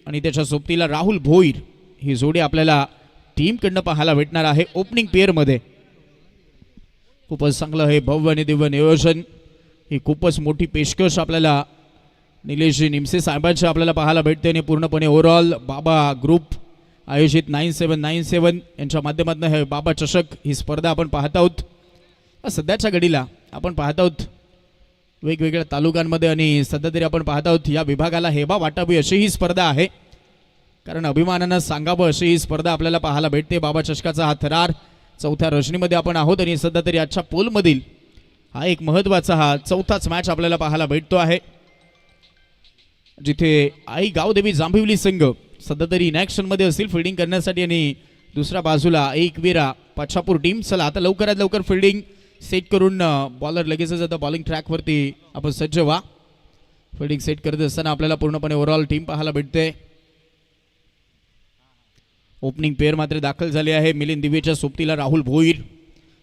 आणि त्याच्या सोबतीला राहुल भोईर ही जोडी आपल्याला टीमकडनं पाहायला भेटणार आहे ओपनिंग पेअरमध्ये. खूपच चांगलं हे भव्य आणि दिव्य नियोजन, ही खूपच मोठी पेशकश आपल्याला निलेशजी निमसे साहेबांची आपल्याला पाहायला भेटते आणि पूर्णपणे ओव्हरऑल बाबा ग्रुप आयोजित 9797 यांच्या माध्यमातून हे बाबा चषक ही स्पर्धा आपण पाहत आहोत. सध्याच्या घडीला आपण पाहत आहोत वेगवेगळ्या तालुक्यांमध्ये आणि सध्या तरी आपण पाहत आहोत या विभागाला हेबा वाटावी अशी ही स्पर्धा आहे, कारण अभिमानानं सांगावं अशी ही स्पर्धा आपल्याला पाहायला भेटते. बाबा चषकाचा हा थरार चौथ्या रजनीमध्ये आपण आहोत आणि सध्या तरी आजच्या पोलमधील हा एक महत्त्वाचा हा चौथाच मॅच आपल्याला पाहायला भेटतो आहे, जिथे आई गावदेवी जांभिवली संघ सध्या तरी इनॅक्शनमध्ये असेल फिल्डिंग करण्यासाठी आणि दुसऱ्या बाजूला एक वीरा पाछापूर टीम. चला आता लवकरात लवकर फिल्डिंग सेट करून बॉलर लगेचच आता बॉलिंग ट्रॅकवरती आपण सज्ज व्हा. फिल्डिंग सेट करत असताना आपल्याला पूर्णपणे ओव्हरऑल टीम पाहायला भेटते. ओपनिंग पेअर मात्र दाखल झाले आहे. मिलिंद दिवेच्या सोबतीला राहुल भोईर.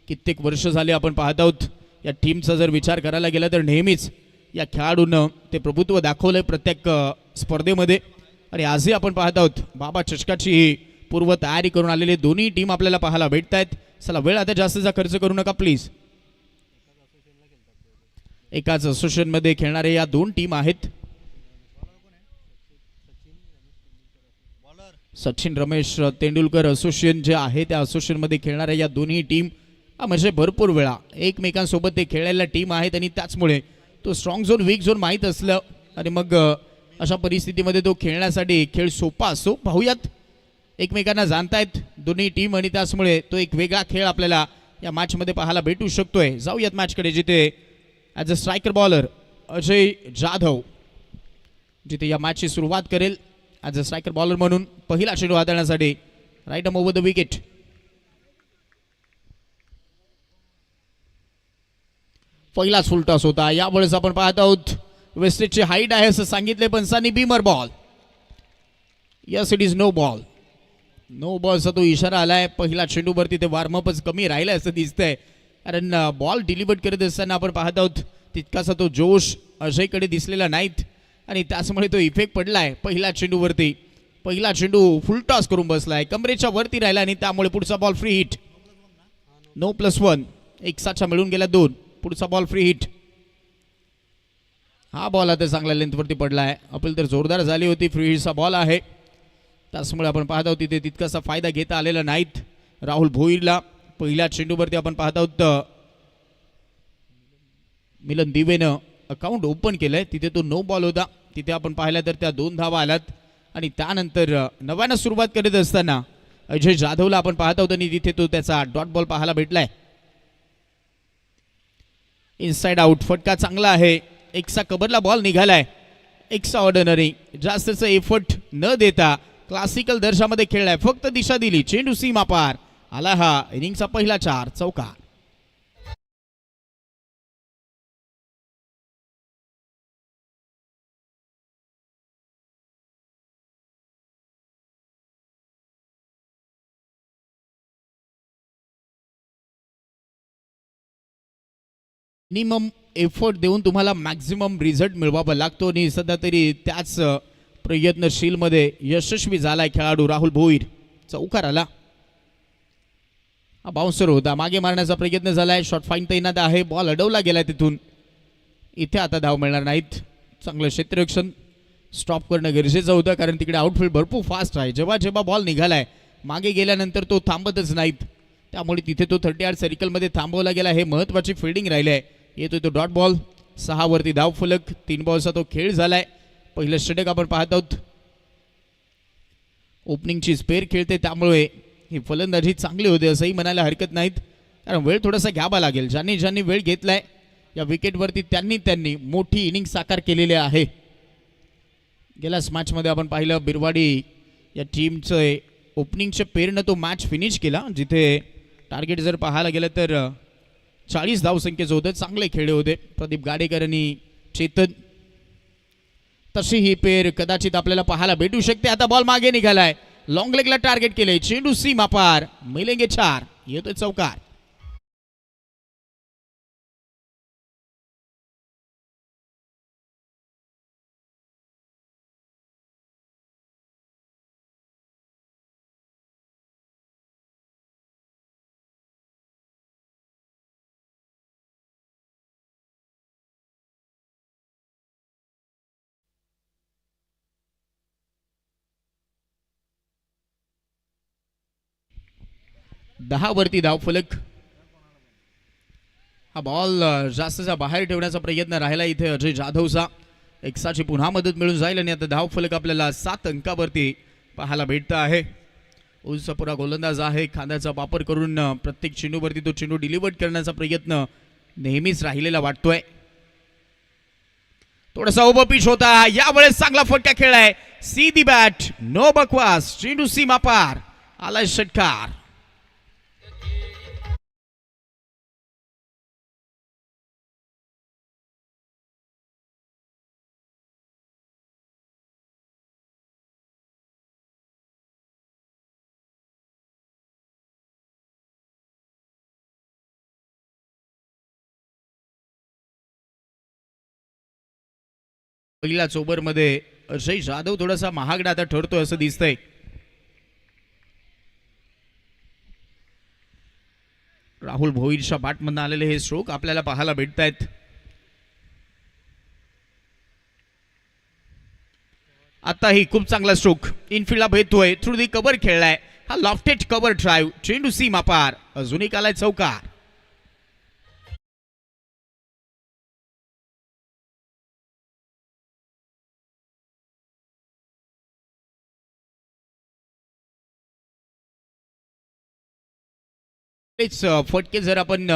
कित्येक वर्ष झाले आपण पाहत आहोत या टीमचा जर विचार करायला गेला तर नेहमीच या खेळाडूनं ते प्रभुत्व दाखवलंय प्रत्येक स्पर्धेमध्ये आणि आजही आपण पाहत आहोत बाबा चषकाची ही पूर्व तयारी करून आलेले दोन्ही टीम आपल्याला पाहायला भेटत आहेत. चला वेळ आता जास्तीचा खर्च करू नका प्लीज. एकाच असोसिएशनमध्ये खेळणारे या दोन टीम आहेत. सचिन रमेश तेंडुलकर असोसिएशन जे आहे त्या असोसिएशनमध्ये खेळणाऱ्या या दोन्ही टीम म्हणजे भरपूर वेळा एकमेकांसोबत ते खेळलेल्या टीम आहेत आणि त्याचमुळे तो स्ट्रॉंग झोन वीक झोन माहीत असलं आणि मग अशा परिस्थितीमध्ये तो खेळण्यासाठी खेळ सोपा असतो. पाहूयात एकमेकांना जाणतायत दोन्ही टीम आणि त्याचमुळे तो एक वेगळा खेळ आपल्याला या मॅचमध्ये पाहायला भेटू शकतोय. जाऊयात मॅचकडे, जिथे as a striker bowler Ajay Jadhav जिथे या मॅचची सुरुवात करेल ॲज अ स्ट्रायकर बॉलर म्हणून पहिला चेंडू हाताळण्यासाठी right arm over the wicket. पहिलाच फुल टॉस होता. यावेळेस आपण पाहत आहोत वेस्टेजची हाईट आहे असं सांगितले पंचांनी. Beamer ball. Yes it is no ball. No बॉलचा तो इशारा आलाय. पहिला चेंडूवरती ते वॉर्मअपच कमी राहिला असं दिसतंय, कारण बॉल डिलिव्हर करत असताना आपण पाहत आहोत तितकासा तो जोश अजयकडे दिसलेला नाहीत आणि त्याचमुळे तो इफेक्ट पडलाय पहिल्या चेंडूवरती. पहिला चेंडू फुल टॉस करून बसलाय, कमरेच्या वरती राहिला आणि त्यामुळे पुढचा बॉल फ्री हिट. नो +1. एक साचा मिळून गेला 2. पुढचा बॉल फ्री हिट. हा बॉल आता चांगल्या लेंथवरती पडलाय. अपील तर जोरदार झाली होती. फ्री हिटचा बॉल आहे, त्याचमुळे आपण पाहत आहोत तिथे तितकासा फायदा घेता आलेला नाहीत राहुल भोईरला. पहिल्या चेंडूवरती आपण पाहत आहोत मिलन दिवेनं अकाउंट ओपन केलंय. तिथे तो नो बॉल होता. तिथे आपण पाहिला तर त्या 2 धावा आल्यात आणि त्यानंतर नव्यानं सुरुवात करत असताना अजय जाधवला आपण पाहत आहोत आणि तिथे तो त्याचा डॉट बॉल पाहायला भेटलाय. Inside out. फटका चांगला आहे. एक्सा कबरला बॉल निघालाय. एक्सा ऑर्डिनरी जास्तच एफर्ट न देता क्लासिकल दर्जामध्ये खेळलाय. फक्त दिशा दिली, चेंडू सीमा पार आला. हा इनिंगचा पहिला 4 चौकार. मिनिमम एफर्ट देऊन तुम्हाला मॅक्झिमम रिझल्ट मिळवावा लागतो आणि सध्या तरी त्याच प्रयत्नशीलमध्ये यशस्वी झालाय खेळाडू राहुल भोईर. चौकार आला. हा बाउन्सर होता, मागे मारण्याचा प्रयत्न झालाय. शॉर्ट फाईन तैनात आहे. बॉल अडवला गेलाय तिथून. इथे आता धाव मिळणार नाहीत. चांगलं क्षेत्ररक्षण स्टॉप करणं गरजेचं होतं, कारण तिकडे आउटफील्ड भरपूर फास्ट आहे. जेव्हा जेव्हा बॉल निघालाय मागे गेल्यानंतर तो थांबतच नाहीत, त्यामुळे तिथे तो 38 सर्कलमध्ये थांबवला गेला. हे महत्त्वाची फिल्डिंग राहिली आहे. येतोय तो डॉट बॉल. 6 वरती धाव फलक. 3 बॉलचा तो खेळ झालाय. पहिलं षटक आपण पाहत आहोत. ओपनिंगची स्पेअर खेळते, त्यामुळे ही फलंदाजी चांगली होते असंही म्हणायला हरकत नाहीत, कारण वेळ थोडासा घ्यावा लागेल. ज्यांनी वेळ घेतलाय या विकेटवरती त्यांनी मोठी इनिंग साकार केलेली आहे. गेल्याच मॅचमध्ये आपण पाहिलं बिरवाडी या टीमचं ओपनिंगच्या पेरनं तो मॅच फिनिश केला, जिथे टार्गेट जर पाहायला गेलं तर 40 धावसंख्येचं होतं. चांगले खेळले होते प्रदीप गाडेकर आणि चेतन. तशी ही पेर कदाचित आपल्याला पाहायला भेटू शकते. आता बॉल मागे निघालाय. लॉंग लेगला टार्गेट केले. चेंडू सीमा पार. मिलेंगे 4. येतोय चौकार. 10 वरती धावफलक. हा बॉल जास्तचा बाहेर ठेवण्याचा प्रयत्न राहिला इथे अजय जाधवचा. एक्साची पुन्हा मदत मिळून जाईल आणि आता धावफलक आपल्याला 7 अंकावरती पाहायला भेटतं आहे. उंचपुरा गोलंदाज आहे. खांद्याचा वापर करून प्रत्येक चेंडूवरती तो चेंडू डिलिव्हर करण्याचा प्रयत्न नेहमीच राहिलेला वाटतोय. थोडासा ओव्हर पिच होता. यावेळेस चांगला फटका खेळलाय. सीधी बॅट, नो बकवास, चेंडू सीमा पार, आलाय षटकार. पहिल्याच ओव्हरमध्ये अजय जाधव थोडासा महागडा आता ठरतोय असं दिसतंय. राहुल भोईरच्या बॅटमधून आलेले हे स्ट्रोक आपल्याला पाहायला भेटत आहेत. आताही खूप चांगला स्ट्रोक इनफिल्डला भेटतोय. थ्रू दी कव्हर खेळलाय. हा लॉफ्टेड कव्हर ड्राईव्ह, चेंडू सीमा पार, अजून एक आलाय चौकार. फटके जर आपण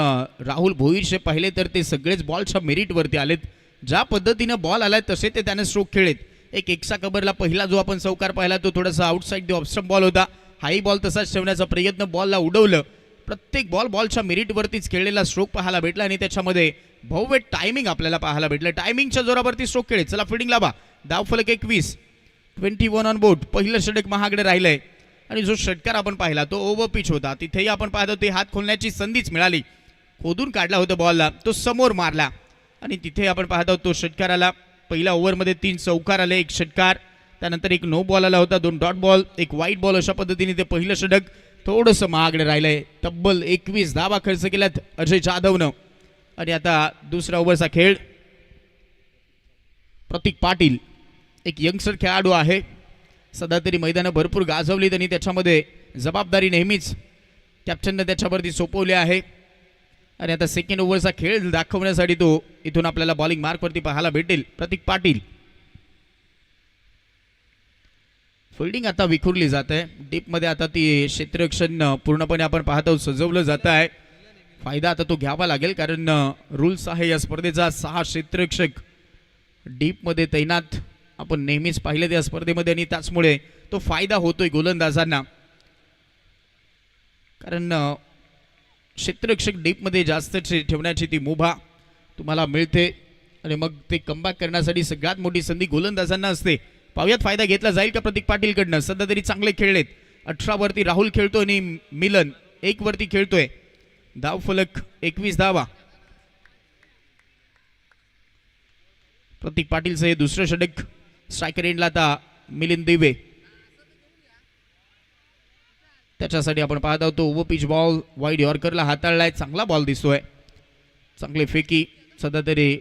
राहुल भोईरचे पाहिले तर ते सगळेच बॉलच्या मेरिटवरती आलेत. ज्या पद्धतीनं बॉल आलाय तसे ते त्याने स्ट्रोक खेळलेत. एक एक्सा कव्हरला पहिला जो आपण चौकार पाहिला तो थोडासा outside the off stump ball होता. हाही बॉल तसाच ठेवण्याचा प्रयत्न, बॉलला उडवलं. प्रत्येक बॉलच्या मेरिटवरतीच खेळलेला स्ट्रोक पाहायला भेटला आणि त्याच्यामध्ये भव्य टायमिंग आपल्याला पाहायला भेटलं. टायमिंगच्या जोरावरती स्ट्रोक खेळले. चला फिल्डिंग लावा. धावफलक 21, 21 ऑन बोर्ड. पहिलं षटक महागडे राहिलंय आणि जो षटकार आपण पाहिला तो ओव्हर पिच होता. तिथेही आपण पाहतो ते हात खोलण्याची संधीच मिळाली. खोदून काढला होता बॉलला, तो समोर मारला आणि तिथे आपण पाहतो तो षटकार आला. पहिल्या ओव्हरमध्ये 3 चौकार आले, 1 षटकार, त्यानंतर 1 नो बॉल आला होता, 2 डॉट बॉल, 1 वाईट बॉल. अशा पद्धतीने ते पहिलं षटक थोडंसं महागडे राहिलंय. तब्बल 21 धावा खर्च केल्यात अजय जाधवनं. आणि आता दुसऱ्या ओव्हरचा खेळ. प्रतीक पाटील एक यंगस्टर खेळाडू आहे. सध्या तरी मैदानं भरपूर गाजवलीत आणि त्याच्यामध्ये जबाबदारी नेहमीच कॅप्टनने त्याच्यावरती सोपवली आहे. आणि आता सेकंड ओव्हरचा खेळ दाखवण्यासाठी तो इथून आपल्याला बॉलिंग मार्कवरती पाहायला भेटेल. प्रतीक पाटील. फिल्डिंग आता विखुरली जात आहे. डीपमध्ये आता ती क्षेत्ररक्षण पूर्णपणे आपण पाहतो सजवलं जात आहे. फायदा आता तो घ्यावा लागेल कारण रूल्स आहे या स्पर्धेचा 6 क्षेत्ररक्षक डीपमध्ये तैनात आपण नेहमीच पाहिले त्या स्पर्धेमध्ये आणि त्याचमुळे तो फायदा होतोय गोलंदाजांना. कारण क्षेत्ररक्षक डीपमध्ये जास्त ठेवण्याची ती मुभा तुम्हाला मिळते आणि मग ते कमबॅक करण्यासाठी सगळ्यात मोठी संधी गोलंदाजांना असते. पाहुयात फायदा घेतला जाईल का प्रतीक पाटीलकडनं. सध्या तरी चांगले खेळलेत. 18 वरती राहुल खेळतोय आणि मिलन 1 वरती खेळतोय. धावफलक 21 धावा. प्रतीक पाटीलचं हे दुसरं षटक. स्ट्रायकर एंडला आता मिलिंद दिवे. त्याच्यासाठी आपण पाहत आहोत तो ओव्हर पिच बॉल वाईड यॉर्करला हाताळलाय. चांगला बॉल दिसतोय. चांगले फेकी सध्या तरी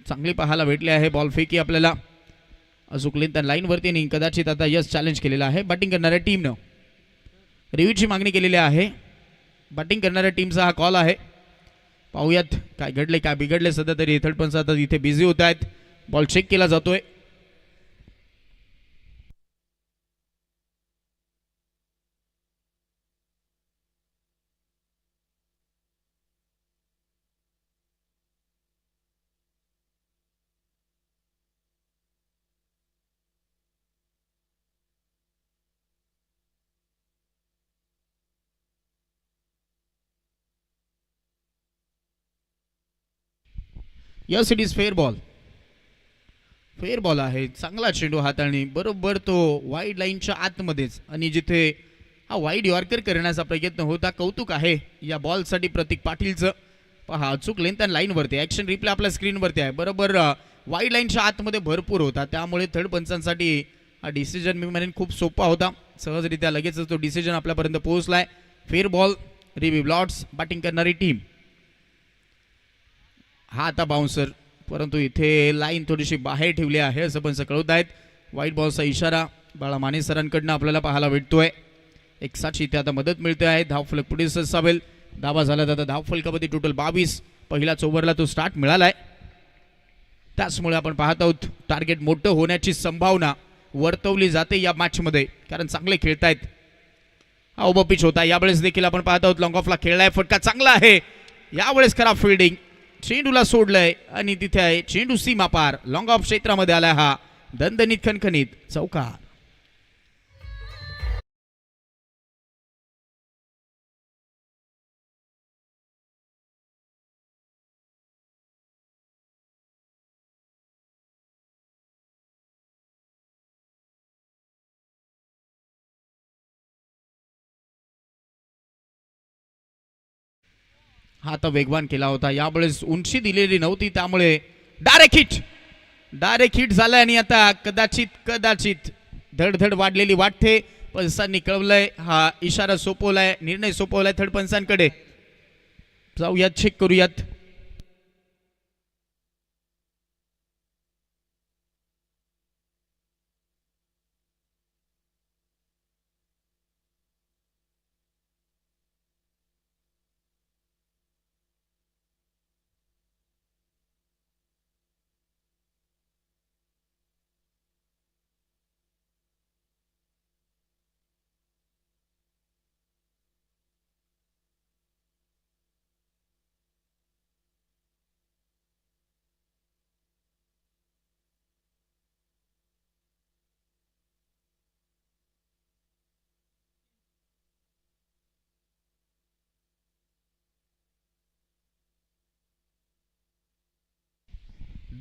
चांगली पाहायला भेटली आहे. बॉल फेकी आपल्याला अचूक लेंथ लाईनवरती आणि कदाचित आता यस चॅलेंज केलेला आहे बॅटिंग करणाऱ्या टीमनं. रिव्ह्यूची मागणी केलेली आहे. बॅटिंग करणाऱ्या टीमचा हा कॉल आहे. पाहूयात काय घडले काय बिघडले. सध्या तरी थर्ड पंच आता इथे बिझी होत आहेत. बॉल चेक केला जातोय. Yes it is fair ball. Fair ball आहे. चांगला चेंडू हाताळणी बरोबर तो वाईड लाईनच्या आतमध्येच आणि जिथे हा वाईड यॉर्कर करण्याचा प्रयत्न होता. कौतुक आहे या बॉलसाठी प्रतीक पाटीलचं. पहा अचूक लेंथ अँड लाईनवरती ॲक्शन रिप्ले आपल्या स्क्रीनवरती आहे. बरोबर वाईड लाईनच्या आतमध्ये भरपूर होता. त्यामुळे थर्ड पंचांसाठी हा डिसिजन मी म्हणेन खूप सोपा होता. सहजरित्या लगेचच तो डिसिजन आपल्यापर्यंत पोहोचलाय. Fair ball. Review Lord's batting करणारी टीम. हा आता बाउन्सर परंतु इथे लाईन थोडीशी बाहेर ठेवली आहे असं पण कळवत आहेत. व्हाईट बॉलचा इशारा बाळा माने सरांकडनं आपल्याला पाहायला भेटतोय. एक साची इथे आता मदत मिळते आहे. धावफलक पुढे सरसावेल. धावा झाला आता धावफलकामध्ये टोटल 22. पहिल्याच ओव्हरला तो स्टार्ट मिळालाय. त्याचमुळे आपण पाहत आहोत टार्गेट मोठं होण्याची संभावना वर्तवली जाते या मॅचमध्ये, कारण चांगले खेळतायत. हा ओव्हर पिच होता. यावेळेस देखील आपण पाहत आहोत लॉंग ऑफला खेळलाय. फटका चांगला आहे. यावेळेस खराब फिल्डिंग. चेंडूला सोडलंय आणि तिथे आहे चेंडू सीमा पार. लॉंग ऑफ क्षेत्रामध्ये आलाय हा दणदणीत खणखणीत चौकार. हा तर वेगवान केला होता. यावेळेस उंची दिलेली नव्हती, त्यामुळे डायरेक्ट हिट झालाय. आणि आता कदाचित धडधड वाढलेली वाटते. पंचांनी कळवलंय, हा इशारा सोपवलाय, निर्णय सोपवलाय थर्ड पंचांकडे. जाऊयात, चेक करूयात.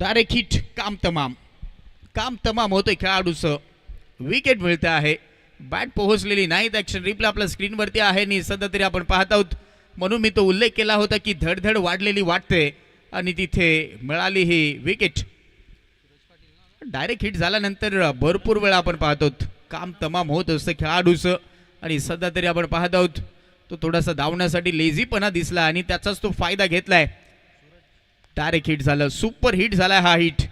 Direct hit. काम तमाम होतोय खेळाडूचं. विकेट मिळते आहे. बॅट पोहोचलेली नाहीत. ऍक्शन रिप्ले आपल्या स्क्रीनवरती आहे आणि सध्या तरी आपण पाहत आहोत. म्हणून मी तो उल्लेख केला होता की धडधड वाढलेली वाटते आणि तिथे मिळाली ही विकेट. डायरेक्ट हिट झाल्यानंतर भरपूर वेळा आपण पाहतो काम तमाम होत असतं खेळाडूचं. आणि सध्या तरी आपण पाहत आहोत तो थोडासा धावण्यासाठी लेझीपणा दिसला आणि त्याचाच तो फायदा घेतलाय. डायरेक्ट हिट झालं. सुपर हिट झालाय हा हिट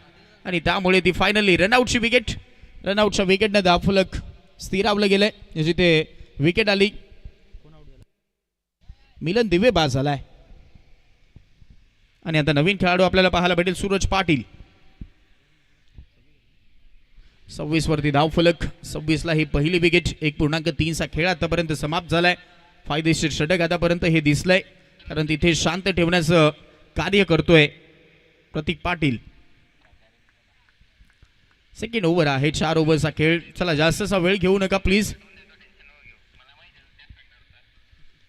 आणि त्यामुळे ती फायनली रनआउटची विकेट. रनआउटच्या विकेटनं धावफलक स्थिरावलं गेलंय. जिथे विकेट आली मिलन दिवे बाद झालाय. आणि आता नवीन खेळाडू आपल्याला पाहायला भेटेल सूरज पाटील. 26 वरती धावफलक. 26 ला ही पहिली विकेट. 1.3 खेळ आतापर्यंत समाप्त झालाय. फायदेशीर षटक आतापर्यंत हे दिसलंय, कारण तिथे शांत ठेवण्याचं कार्य करतोय प्रतीक पाटील. सेकंड ओव्हर आहे. 4 ओव्हरचा खेळ. चला जास्तचा वेळ घेऊ नका प्लीज.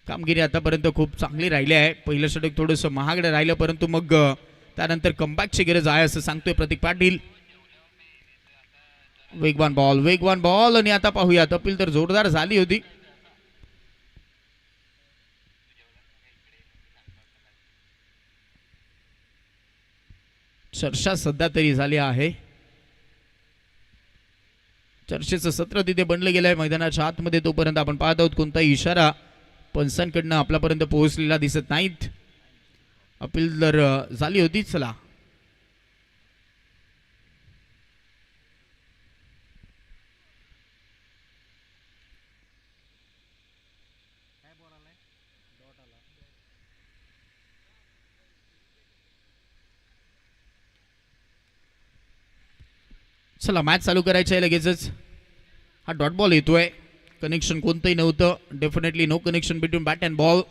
कामगिरी आतापर्यंत खूप चांगली राहिली आहे. पहिलं षटक थोडंसं महागडं राहिलं, परंतु मग त्यानंतर कमबॅकची गरज आहे असं सांगतोय प्रतीक पाटील. वेगवान बॉल आणि आता पाहूयात. अपील तर जोरदार झाली होती. चर्चा सध्या तरी झाली आहे. चर्चेचं सत्र तिथे बनलं गेलंय मैदानाच्या आतमध्ये. तोपर्यंत आपण पाहत आहोत कोणताही इशारा पंचांकडनं आपल्यापर्यंत पोहोचलेला दिसत नाहीत. अपील तर झाली होती. चला मॅच चालू करायची आहे लगेचच. हा डॉट बॉल येतोय. कनेक्शन कोणतंही नव्हतं. Definitely no connection between bat and ball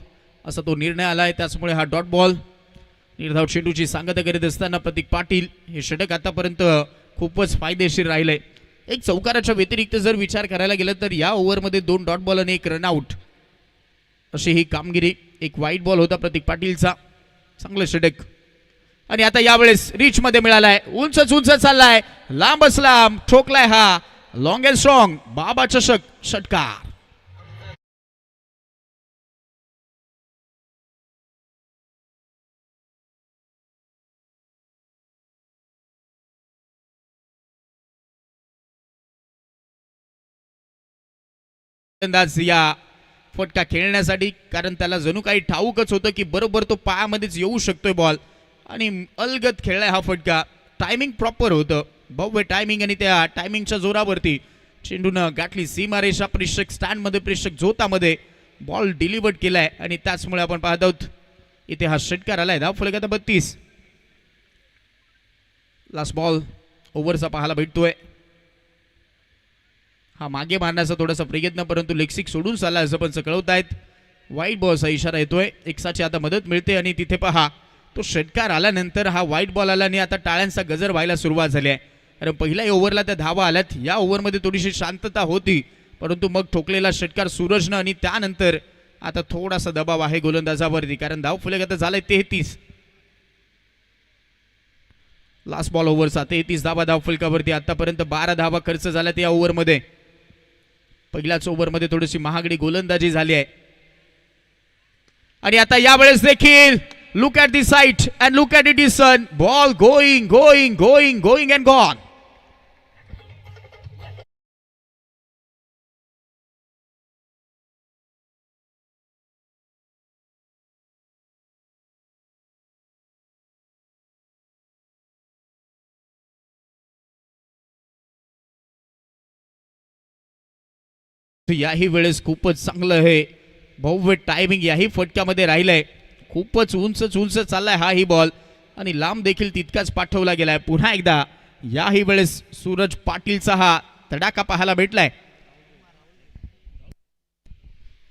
असा तो निर्णय आलाय. त्याचमुळे हा डॉट बॉल. निर्धाव चेंडूची सांगता करीत असताना प्रतीक पाटील. हे षटक आतापर्यंत खूपच फायदेशीर राहिलंय. एक चौकाराच्या व्यतिरिक्त जर विचार करायला गेलं तर या ओव्हरमध्ये 2 डॉट बॉल आणि 1 रनआउट अशी ही कामगिरी. एक वाईट बॉल होता प्रतीक पाटीलचा. चांगलं षटक. आणि आता यावेळेस रिच मध्ये मिळालाय. उंच चाललाय. लांब ठोकलाय हा लॉंग अँड स्ट्रॉंग बाबा चषक षटकार. या फटका खेळण्यासाठी, कारण त्याला जणू काही ठाऊकच होतं की बरोबर तो पायामध्येच येऊ शकतोय बॉल. आणि अलगद खेळलाय हा फटका. टायमिंग प्रॉपर होतं. भव्य टायमिंग आणि त्या टायमिंगच्या जोरावरती चेंडूनं गाठली सीमारेषा, प्रेक्षक स्टँड मध्ये, प्रेक्षक झोतामध्ये बॉल डिलिव्हर्ड केलाय आणि त्याचमुळे आपण पाहत आहोत इथे हा षटकार आलाय. धाव फलक आता 32. लास्ट बॉल ओव्हरचा पाहायला भेटतोय. हा मागे मारण्याचा थोडासा प्रयत्न, परंतु लेक्सिक सोडून चालला असं पण कळवतायत. वाईट बॉलचा इशारा येतोय. एक्साची आता मदत मिळते आणि तिथे पहा तो षटकार आल्यानंतर हा व्हाईट बॉल आला आणि आता टाळ्यांचा गजर व्हायला सुरुवात झाली आहे. कारण पहिल्या ओव्हरला त्या धावा आल्यात, या ओव्हरमध्ये थोडीशी शांतता होती, परंतु मग ठोकलेला षटकार सूरजनं आणि त्यानंतर आता थोडासा दबाव आहे गोलंदाजावरती, कारण धाव फलक आता झालाय 33. लास्ट बॉल ओव्हरचा 33 धावा धाव फलकावरती. आतापर्यंत 12 धावा खर्च झाल्यात या ओव्हरमध्ये. पहिल्याच ओव्हरमध्ये थोडीशी महागडी गोलंदाजी झाली आहे आणि आता यावेळेस देखील look at the sight and look at it is sun. Ball going going going going and gone. याही वेळेस खूपच चांगलं हे भव्य टायमिंग याही फटक्यामध्ये राहिलंय. खूपच उंच उंच चाललाय हा ही बॉल आणि लांब देखील तितकाच पाठवला गेलाय. पुन्हा एकदा याही वेळेस सूरज पाटीलचा हा तडाखा पाहायला भेटलाय.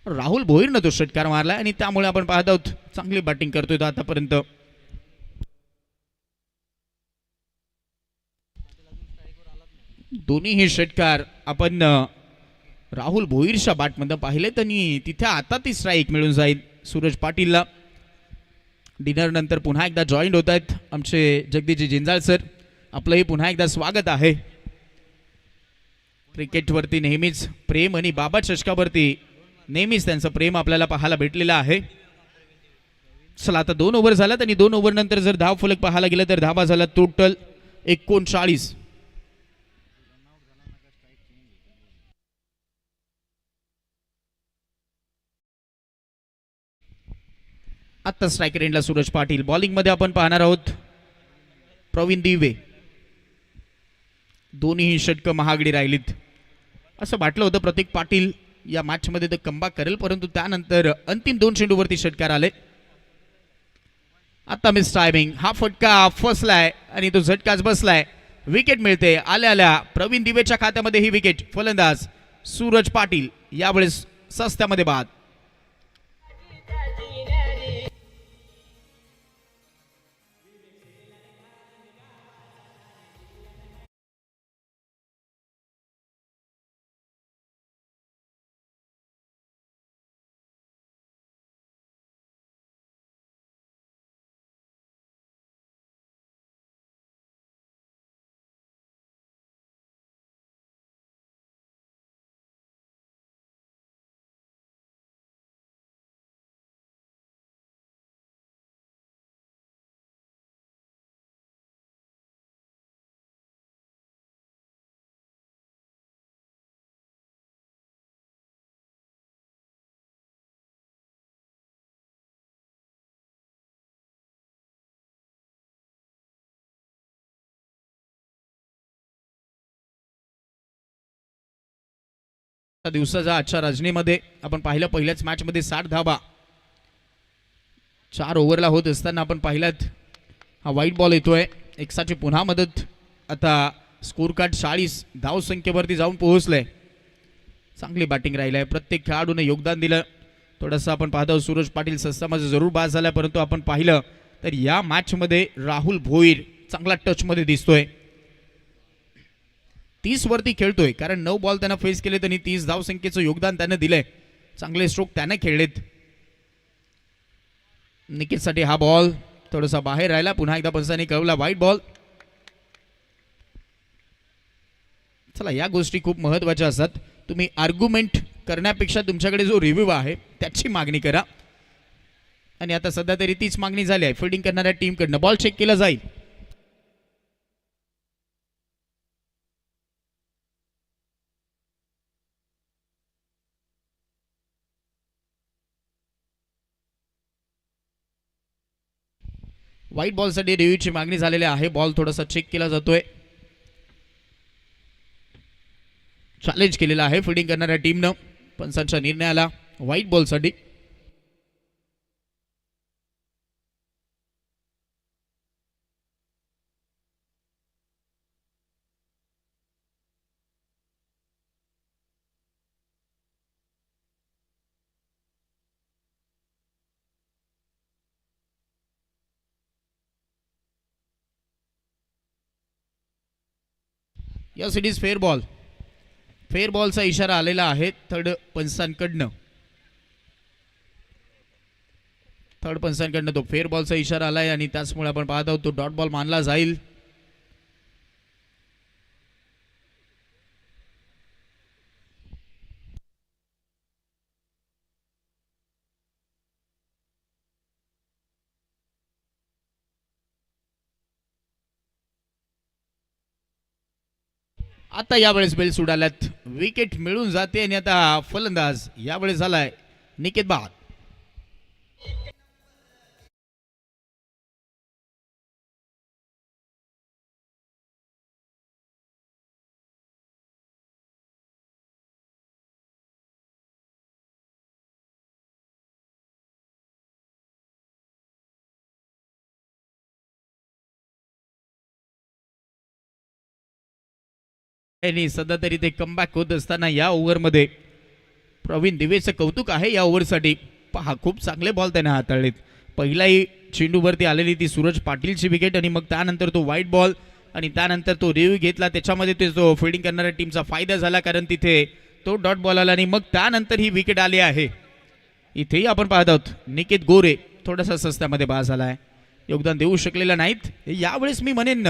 राहुल भोईरनं तो षटकार मारलाय आणि त्यामुळे आपण पाहत आहोत चांगली बॅटिंग करतोय तो आतापर्यंत. दोन्ही षटकार आपण राहुल भोईरच्या बॅटमधून पाहिले आणि तिथे आता ती स्ट्राईक मिळून जाईल सूरज पाटीलला. डिनर नंतर पुन्हा एकदा जॉईंट होत आहेत आमचे जगदीशजी जिंजाळ सर. आपलंही पुन्हा एकदा स्वागत आहे. क्रिकेटवरती नेहमीच प्रेम आणि बाबा चषकावरती नेहमीच त्यांचं प्रेम आपल्याला पाहायला भेटलेलं आहे. चला आता 2 ओव्हर झाल्यात आणि 2 ओव्हर नंतर जर धाव फलक पाहायला गेलं तर धावा झाला टोटल 39. आता स्ट्रायकर एंडला सूरज पाटील. बॉलिंग मध्ये आपण पाहणार आहोत प्रवीण दिवे. दोन्ही षटकं महागडी राहिलीत. असं वाटलं होतं प्रतीक पाटील या मॅच मध्ये कमबॅक करेल, परंतु त्यानंतर अंतिम 2 चेंडूवरती षटकार आले. आता मिस टायमिंग, हा फटका फसलाय आणि तो झटकाच बसलाय. विकेट मिळते आल्या आल्या प्रवीण दिवेच्या खात्यामध्ये ही विकेट. फलंदाज सूरज पाटील यावेळेस सस्त्यामध्ये बाद. दिवसाच्या आजच्या रजनीमध्ये आपण पाहिलं पहिल्याच मॅच मध्ये 60 धावा 4 ओव्हरला होत असताना आपण पाहिलात हा व्हाईट बॉल येतोय. एक्साची पुन्हा मदत. आता स्कोर कार्ड 40 धाव संख्येवरती जाऊन पोहोचलंय. चांगली बॅटिंग राहिली आहे. प्रत्येक खेळाडूने योगदान दिलं. थोडंसं आपण पाहतो सूरज पाटील सस्तामध्ये जरूर बाद झाला, परंतु आपण पाहिलं तर या मॅच मध्ये राहुल भोईर चांगला टच मध्ये दिसतोय. 30 वरती खेळतोय, कारण 9 बॉल त्यांना फेस केलेत आणि 30 धाव संख्येचं योगदान त्याने दिलंय. चांगले स्ट्रोक त्याने खेळलेत. निकेतसाठी हा बॉल थोडासा बाहेर राहिला. पुन्हा एकदा पंचांनी कळवला व्हाईट बॉल. चला या गोष्टी खूप महत्त्वाच्या असतात. तुम्ही आर्ग्युमेंट करण्यापेक्षा तुमच्याकडे जो रिव्ह्यू आहे त्याची मागणी करा. आणि आता सध्या तरी तीच मागणी झाली आहे फिल्डिंग करणाऱ्या टीमकडनं. बॉल चेक केला जाईल. व्हाईट बॉलसाठी रिव्ह्यूची मागणी झालेली आहे. बॉल थोडासा चेक केला जातोय. चॅलेंज केलेला आहे फिल्डिंग करणाऱ्या टीमनं. पंचांच्या निर्णयाला व्हाईट बॉलसाठी. Yes it is fair ball. Fair बॉलचा इशारा आलेला आहे थर्ड पंचांकडनं. तो फेअर बॉलचा इशारा आलाय आणि त्याचमुळे आपण पाहत आहोत तो डॉट बॉल मानला जाईल. आता यावेळेस बेल्स उडाल्यात. विकेट मिळून जाते आणि आता फलंदाज यावेळेस झालाय निकेत बाद. सध्या तरी ते कमबॅक होत असताना या ओव्हरमध्ये प्रवीण दिवेचं कौतुक आहे या ओव्हरसाठी. पहा खूप चांगले बॉल त्याने हाताळलेत. पहिलाही चेंडूवरती आलेली ती सूरज पाटीलची विकेट आणि मग त्यानंतर तो व्हाईट बॉल आणि त्यानंतर तो रिव्ह्यू घेतला. त्याच्यामध्ये ते जो फिल्डिंग करणाऱ्या टीमचा फायदा झाला कारण तिथे तो डॉट बॉल आला आणि मग त्यानंतर ही विकेट आली आहे. इथेही आपण पाहत आहोत निकेत गोरे थोडासा सस्त्यामध्ये बाद झाला आहे. योगदान देऊ शकलेला नाहीत. यावेळेस मी म्हणेन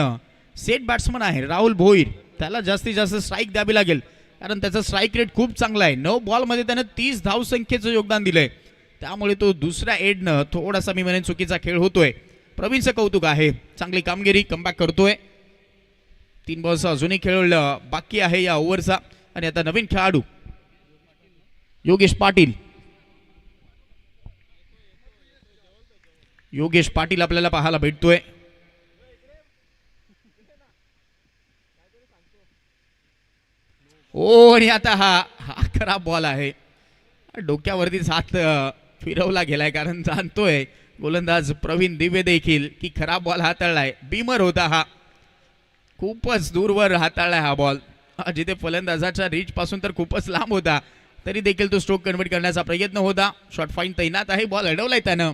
सेट बॅट्समन आहे राहुल भोईर, त्याला जास्तीत जास्त स्ट्राईक द्यावी लागेल कारण त्याचा स्ट्राईक रेट खूप चांगला आहे. 9 बॉलमध्ये त्यानं 30 धावसंख्येचं योगदान दिलंय. त्यामुळे तो दुसऱ्या एडनं थोडासा मी म्हणेन चुकीचा खेळ होतोय. प्रवीणचं कौतुक आहे, चांगली कामगिरी, कमबॅक करतोय. 3 बॉलचा अजूनही खेळ बाकी आहे या ओव्हरचा आणि आता नवीन खेळाडू योगेश पाटील आपल्याला पाहायला भेटतोय. ओ आणि आता हा खराब बॉल आहे. डोक्यावरतीच हात फिरवला गेलाय कारण जाणतोय गोलंदाज प्रवीण दिवे देखील की खराब बॉल हाताळलाय. बीमर होता हा, खूपच दूरवर हाताळलाय हा बॉल. जिथे फलंदाजाच्या रीच पासून तर खूपच लांब होता तरी देखील तो स्ट्रोक कन्वर्ट करण्याचा प्रयत्न होता. शॉर्ट फाईन तैनात आहे, बॉल अडवलाय त्यानं.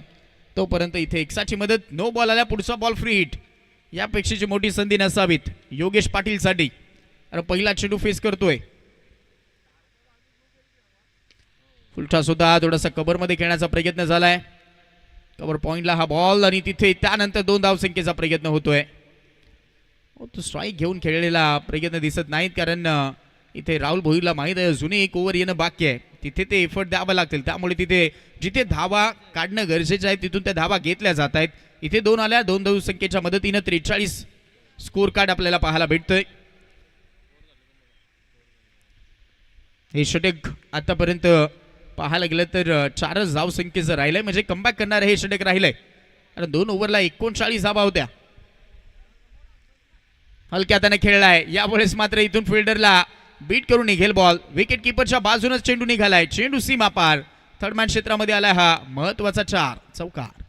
तोपर्यंत इथे एक्साची मदत. 9 बॉल आल्या, पुढचा बॉल फ्री हिट. यापेक्षाची मोठी संधी नसावीत योगेश पाटीलसाठी. पहिला चेंडू फेस करतोय. फुलटा सुद्धा थोडासा कव्हर मध्ये खेळण्याचा प्रयत्न झालाय. कव्हर पॉइंटला हा बॉल आणि तिथे त्यानंतर 2 धावसंख्येचा प्रयत्न होतोय. तो स्ट्राईक घेऊन खेळलेला प्रयत्न दिसत नाहीत कारण इथे राहुल भोईरला माहीत आहे अजूनही एक ओव्हर येणं बाकी आहे. तिथे ते एफर्ट द्यावं लागतील. त्यामुळे तिथे जिथे धावा काढणं गरजेचं आहे तिथून त्या धावा घेतल्या जात आहेत. इथे 2 आल्या, 2 धावसंख्येच्या मदतीनं 43 स्कोर कार्ड आपल्याला पाहायला भेटतोय. हे षटक आतापर्यंत पाहायला गेलं तर 4च धावसंख्येचं राहिलंय, म्हणजे कमबॅक करणारे हे षटक राहिलंय. कारण 2 ओव्हरला 39 धावा होत्या. हलक्या हाताने खेळलाय. यावेळेस मात्र इथून फिल्डरला बीट करून निघेल बॉल. विकेट किपरच्या बाजूनच चेंडू निघालाय. चेंडू सीमा पार थर्ड मॅन क्षेत्रामध्ये आलाय. हा महत्वाचा 4 चौकार.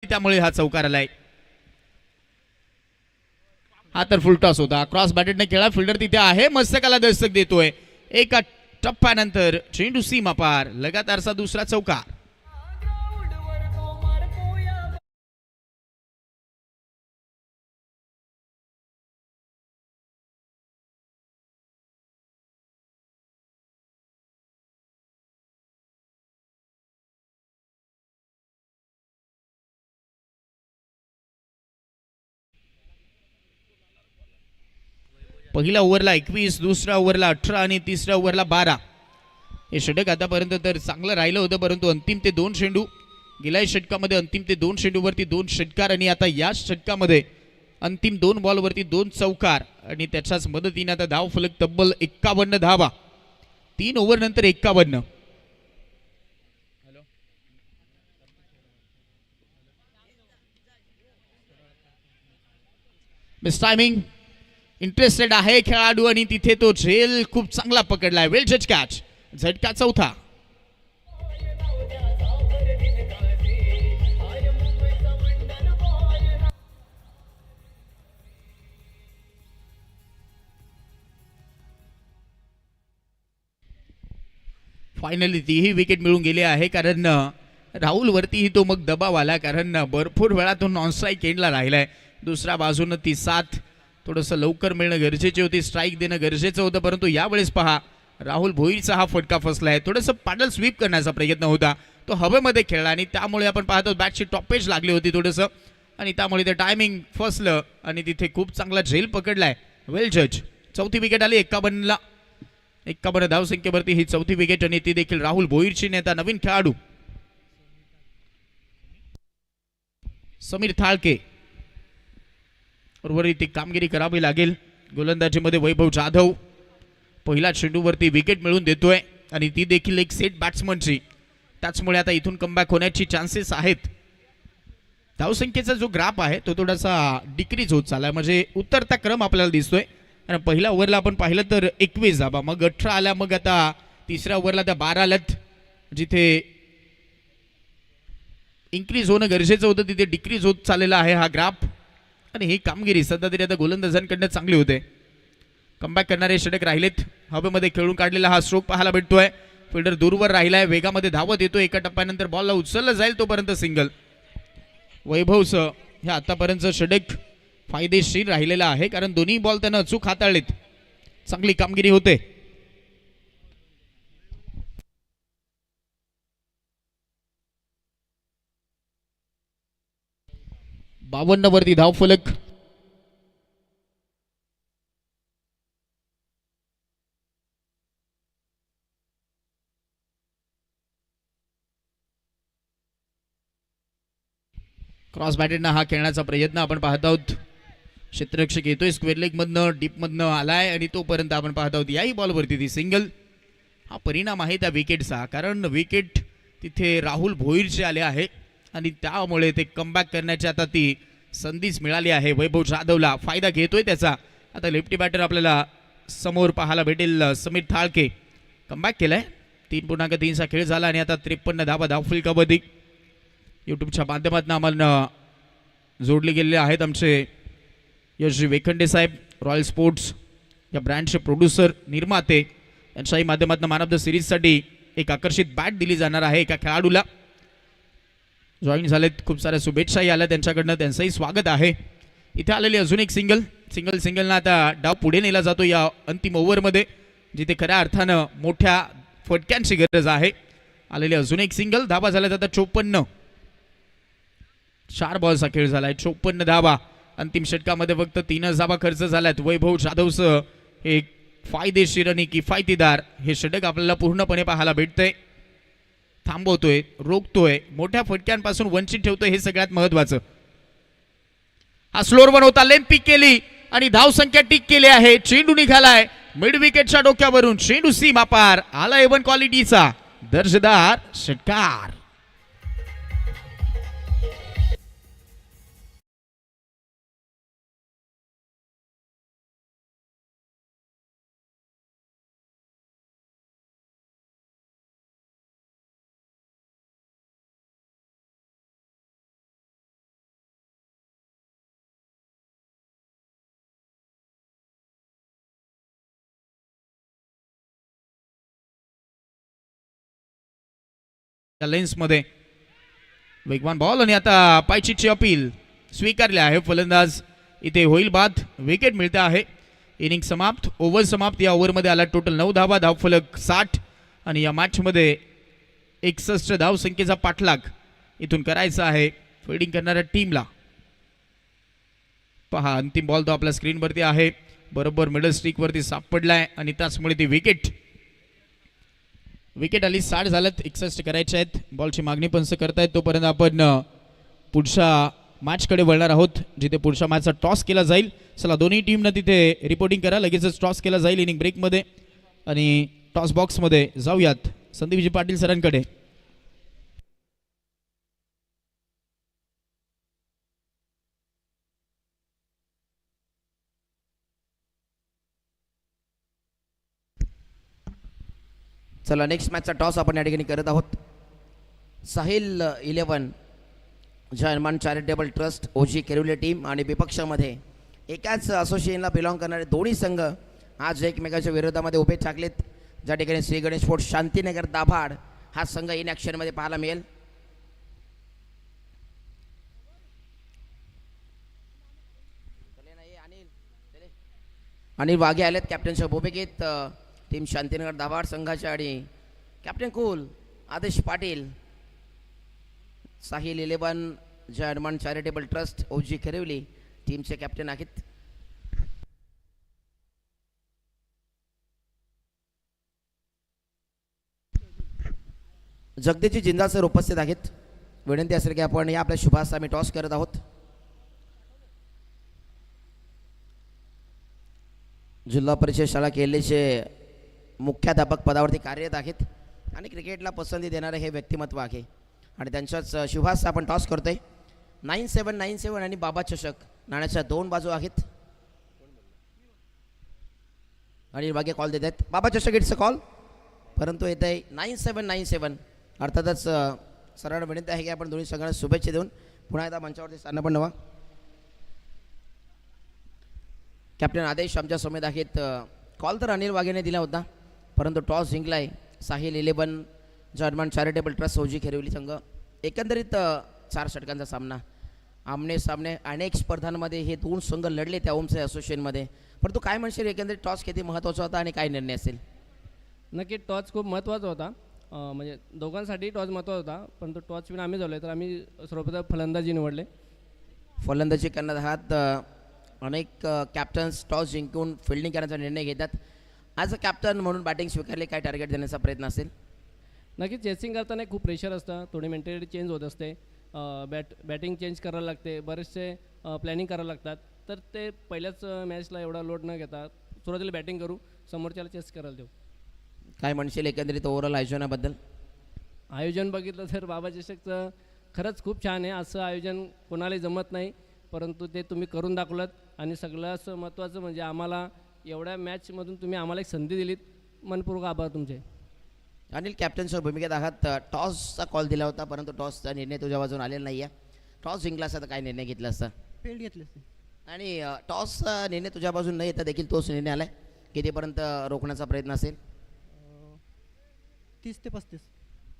त्यामुळे हा चौकार आलाय. हा तर फुल टॉस होता. क्रॉस बॅटेडने खेळा. फिल्डर तिथे आहे, मस्तकाला दस्तक देतोय. एका टप्प्यानंतर चेंडू सीमा पार. लगातारचा दुसरा चौकार. पहिल्या ओव्हरला 21, दुसऱ्या ओव्हरला 18 आणि तिसऱ्या ओव्हरला 12. हे षटक आतापर्यंत तर चांगलं राहिलं होतं, परंतु अंतिम ते 2 चेंडू गेल्या षटकामध्ये अंतिम ते 2 चेंडूवरती 2 षटकार आणि आता या षटकामध्ये अंतिम 2 बॉलवरती 2 चौकार आणि त्याच्याच मदतीने आता धाव फलक तब्बल 51 धावा. 3 ओव्हर नंतर 51. Miss timing. इंटरेस्टेड आहे खेळाडू आणि तिथे तो झेल खूप चांगला पकडलाय. वेल जज कॅच. झटका चौथा. फायनली तीही विकेट मिळून गेली आहे कारण राहुल वरतीही तो मग दबाव आला कारण भरपूर वेळा तो नॉन स्ट्राईक एंडला राहिलाय. दुसऱ्या बाजूनं ती साथ थोडंसं लवकर मिळणं गरजेची होती. स्ट्राईक देणं गरजेचं होतं परंतु यावेळेस पहा राहुल भोईरचा हा फटका फसलाय. थोडंसं पाडल स्वीप करण्याचा प्रयत्न होता. तो हवेमध्ये खेळला आणि त्यामुळे आपण पाहतो बॅटची टॉपेज लागली होती थोडंसं आणि त्यामुळे ते टायमिंग फसलं आणि तिथे खूप चांगला झेल पकडलाय. वेल जज. चौथी विकेट आली 51ला. 51 धावसंख्येवरती ही चौथी विकेट आणि ती देखील राहुल भोईरची. नेता नवीन खेळाडू समीर थाळके बरोबर ती कामगिरी करावी लागेल. गोलंदाजीमध्ये वैभव जाधव पहिल्या चेंडूवरती विकेट मिळवून देतोय आणि ती देखील एक सेट बॅट्समनची. त्याचमुळे आता इथून कमबॅक होण्याची चान्सेस आहेत. धावसंख्येचा जो ग्राफ आहे तो थोडासा डिक्रीज होत चाललाय म्हणजे उतरता क्रम आपल्याला दिसतोय. कारण पहिल्या ओव्हरला आपण पाहिलं तर 21 धावा मग 18 आल्या मग आता तिसऱ्या ओव्हरला त्या 12 आल्यात. जिथे इन्क्रीज होणं गरजेचं होतं तिथे डिक्रीज होत चाललेला आहे हा ग्राफ आणि ही कामगिरी सध्या तरी आता गोलंदाजांकडनं चांगली होते. कमबॅक करणारे षटक राहिलेत. हवेमध्ये खेळून काढलेला हा स्ट्रोक पाहायला भेटतोय. फिल्डर दूरवर राहिलाय. वेगामध्ये धावत येतो. एका टप्प्यानंतर बॉलला उचललं जाईल तोपर्यंत सिंगल. वैभवचं हे आतापर्यंतचं षटक फायदेशीर राहिलेला आहे कारण दोन्ही बॉल त्यानं अचूक हाताळलेत. चांगली कामगिरी होते. वरती धाव फलक. क्रॉस बॅटेडनं हा खेळण्याचा प्रयत्न आपण पाहत आहोत. क्षेत्ररक्षक येतोय स्क्वेअर लेग मधनं डीप मधनं आलाय आणि तोपर्यंत आपण पाहत आहोत याही बॉलवरती ती सिंगल. हा परिणाम आहे त्या विकेटचा कारण विकेट तिथे राहुल भोईरचे आले आहे आणि त्यामुळे ते कमबॅक करण्याची आता ती संधीच मिळाली आहे. वैभव जाधवला फायदा घेतोय त्याचा. आता लेफ्टी बॅटर आपल्याला समोर पाहायला भेटेल. समीर थाळके कमबॅक केलाय. 3.3चा खेळ झाला आणि आता 53 धावा धावफलकामध्ये. यूट्यूबच्या माध्यमातून आम्हाला जोडले गेलेले आहेत आमचे यशजी वेखंडे साहेब. रॉयल स्पोर्ट्स या ब्रँडचे प्रोड्युसर निर्माते यांच्याही माध्यमातून मॅन ऑफ द सिरीजसाठी एक आकर्षित बॅट दिली जाणार आहे एका खेळाडूला. जॉईन झालेत. खूप साऱ्या शुभेच्छाही आल्या त्यांच्याकडनं. त्यांचंही स्वागत आहे. इथे आलेली अजून एक सिंगलना आता डाव पुढे नेला जातो या अंतिम ओव्हरमध्ये जिथे खऱ्या अर्थानं मोठ्या फटक्यांची गरज आहे. आलेली अजून एक सिंगल. धावा झाल्यात आता 54. 4 बॉलचा खेळ झालाय. 54 धावा. अंतिम षटकामध्ये फक्त 3 धावा खर्च झाल्यात. वैभव जाधवचं एक फायदेशीर आणि किफायतीदार हे षटक आपल्याला पूर्णपणे पाहायला भेटतंय. थांबवतोय, रोखतोय, मोठ्या फटक्यांपासून वंचित ठेवतोय हे सगळ्यात महत्वाचं. हा स्लोअर वन होता. लेन पिक केली आणि धावसंख्या टिक केली आहे. चेंडू निघालाय मिड विकेटच्या डोक्यावरून. चेंडू सीमा पार आला. एवन क्वालिटीचा दर्जेदार षटकार. लेन्स मध्ये वेगवान बॉल आणि आता पायचीची अपील स्वीकारली आहे. फलंदाज इथे होईल बाद. विकेट मिळते आहे. इनिंग समाप्त. ओव्हर समाप्त. या ओव्हरमध्ये आला टोटल 9 धावा. धावफलक 60 आणि या मॅचमध्ये 61 धावसंख्येचा पाठलाग इथून करायचा आहे फिल्डिंग करणाऱ्या टीमला. पहा अंतिम बॉल तो आपल्या स्क्रीनवरती आहे. बरोबर मिडल स्टिक वरती सापडलाय आणि त्याचमुळे ती विकेट. विकेट आली 60 झाल्यात 61 करायचे आहेत. बॉलची मागणी पंच करतायत तोपर्यंत आपण पुढच्या मॅचकडे वळणार आहोत जिथे पुढच्या मॅचचा टॉस केला जाईल. चला दोन्ही टीमनं तिथे रिपोर्टिंग करा. लगेचच टॉस केला जाईल इनिंग ब्रेकमध्ये आणि टॉस बॉक्समध्ये जाऊयात संदीपजी पाटील सरांकडे. चला नेक्स्ट मॅचचा टॉस आपण या ठिकाणी करत आहोत. साहिल 11 जयमान चॅरिटेबल ट्रस्ट ओजी केरुले टीम आणि विपक्षामध्ये एकाच असोसिएशनला बिलॉंग करणारे दोन्ही संघ आज एकमेकाच्या विरोधामध्ये उभे ठाकलेत. ज्या ठिकाणी श्री गणेश फोर्ट शांतीनगर दाभाड हा संघ इन ॲक्शनमध्ये पाहायला मिळेल. अनिल वाघे आलेत कॅप्टनच्या भूमिकेत टीम शांतीनगर दाभाड संघाच्या आणि कॅप्टन कूल आदेश पाटील साहिल 11 जयमान चॅरिटेबल ट्रस्ट ओजी खरिवली टीमचे कॅप्टन आहेत. जगदीशजी जिंदाल सर उपस्थित आहेत. विनंती असेल की आपण या आपल्या शुभास आम्ही टॉस करत आहोत. जिल्हा परिषद शाळा केरलीचे मुख्याध्यापक पदावरती कार्यरत आहेत आणि क्रिकेटला पसंती देणारे हे व्यक्तिमत्व आहे आणि त्यांच्याच शुभास आपण टॉस करतोय. 9797 आणि बाबा चषक नाण्याच्या दोन बाजू आहेत आणि मागे कॉल देत आहेत. बाबा चषक इट्स अ कॉल परंतु येत आहे 9797. अर्थातच सरांना विनंती आहे की आपण दोन्ही संघांना शुभेच्छा देऊन पुन्हा एकदा मंचावरती स्थान पण नवा. कॅप्टन आदेश आमच्या समेत आहेत. कॉल तर अनिल वाघेने दिला होता परंतु टॉस जिंकलाय साहिल 11 जर्मन चॅरिटेबल ट्रस्ट ओजी खेरिवली संघ. एकंदरीत 4 षटकांचा सामना आमने सामने अनेक स्पर्धांमध्ये हे दोन संघ लढले त्या ओमचे असोसिएशनमध्ये. परंतु काय म्हणशील एकंदरीत टॉस किती महत्त्वाचा होता आणि काय निर्णय असेल? नक्की टॉस खूप महत्त्वाचा होता. म्हणजे दोघांसाठी टॉस महत्त्वाचा होता परंतु टॉस विन आम्ही झालो तर आम्ही सर्वप्रथम फलंदाजी निवडले. फलंदाजी करण्यात आहात. अनेक कॅप्टन्स टॉस जिंकून फिल्डिंग करण्याचा निर्णय घेतात. ॲज अ कॅप्टन म्हणून बॅटिंग स्वीकारले काय टार्गेट देण्याचा प्रयत्न असेल? नक्की चेसिंग करताना खूप प्रेशर असतं. थोडी मेंटॅलिटी चेंज होत असते. बॅटिंग चेंज करायला लागते. बरेचसे प्लॅनिंग करायला लागतात. तर ते पहिल्याच मॅचला एवढा लोड न घेता सुरुवातीला बॅटिंग करू समोरच्याला चेस करायला देऊ. काय म्हणशील एकंदरीत ओव्हरऑल आयोजनाबद्दल? आयोजन बघितलं तर बाबा चषकचं खरंच खूप छान आहे. असं आयोजन कोणालाही जमत नाही परंतु ते तुम्ही करून दाखवलं आणि सगळ्यात महत्त्वाचं म्हणजे आम्हाला एवढ्या मॅचमधून तुम्ही आम्हाला एक संधी दिलीत. मनपूर्वक आभार तुमचे. अनिल कॅप्टनच्या भूमिकेत आहात. टॉसचा कॉल दिला होता परंतु टॉसचा निर्णय तुझ्या बाजून आलेला नाही आहे. टॉस जिंकला असता तर काय निर्णय घेतला असता? फील्ड घेतले आणि टॉसचा निर्णय तुझ्या बाजून न येता देखील तोच निर्णय आला आहे. कितीपर्यंत रोखण्याचा प्रयत्न असेल? 30 ते 35.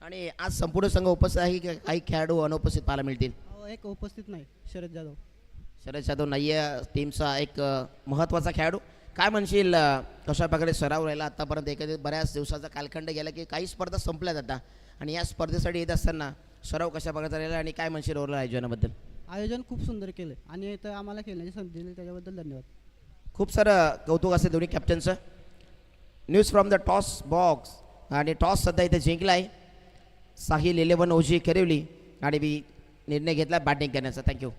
आणि आज संपूर्ण संघ उपस्थित आहे की काही खेळाडू अनुपस्थित पाहायला मिळतील? एक उपस्थित नाही शरद जाधव. शरद जाधव नाही आहे टीमचा एक महत्त्वाचा खेळाडू. काय म्हणशील कशा प्रकारे सराव राहिला आत्तापर्यंत? एकंदरीत बऱ्याच दिवसाचा कालखंड गेला की काही स्पर्धा संपल्यात आता आणि या स्पर्धेसाठी येत असताना सराव कशा प्रकारचा राहिला आणि काय म्हणशील ओव्हरऑल आयोजनाबद्दल? आयोजन खूप सुंदर केलं आणि इथं आम्हाला खेळण्याची संधी दिली त्याच्याबद्दल धन्यवाद. खूप सारं कौतुक असेल दोन्ही कॅप्टनचं. News from the toss box आणि टॉस सध्या इथे जिंकला आहे साहिल 11 ओजी खरिवली आणि मी निर्णय घेतला बॅटिंग करण्याचा. थँक्यू.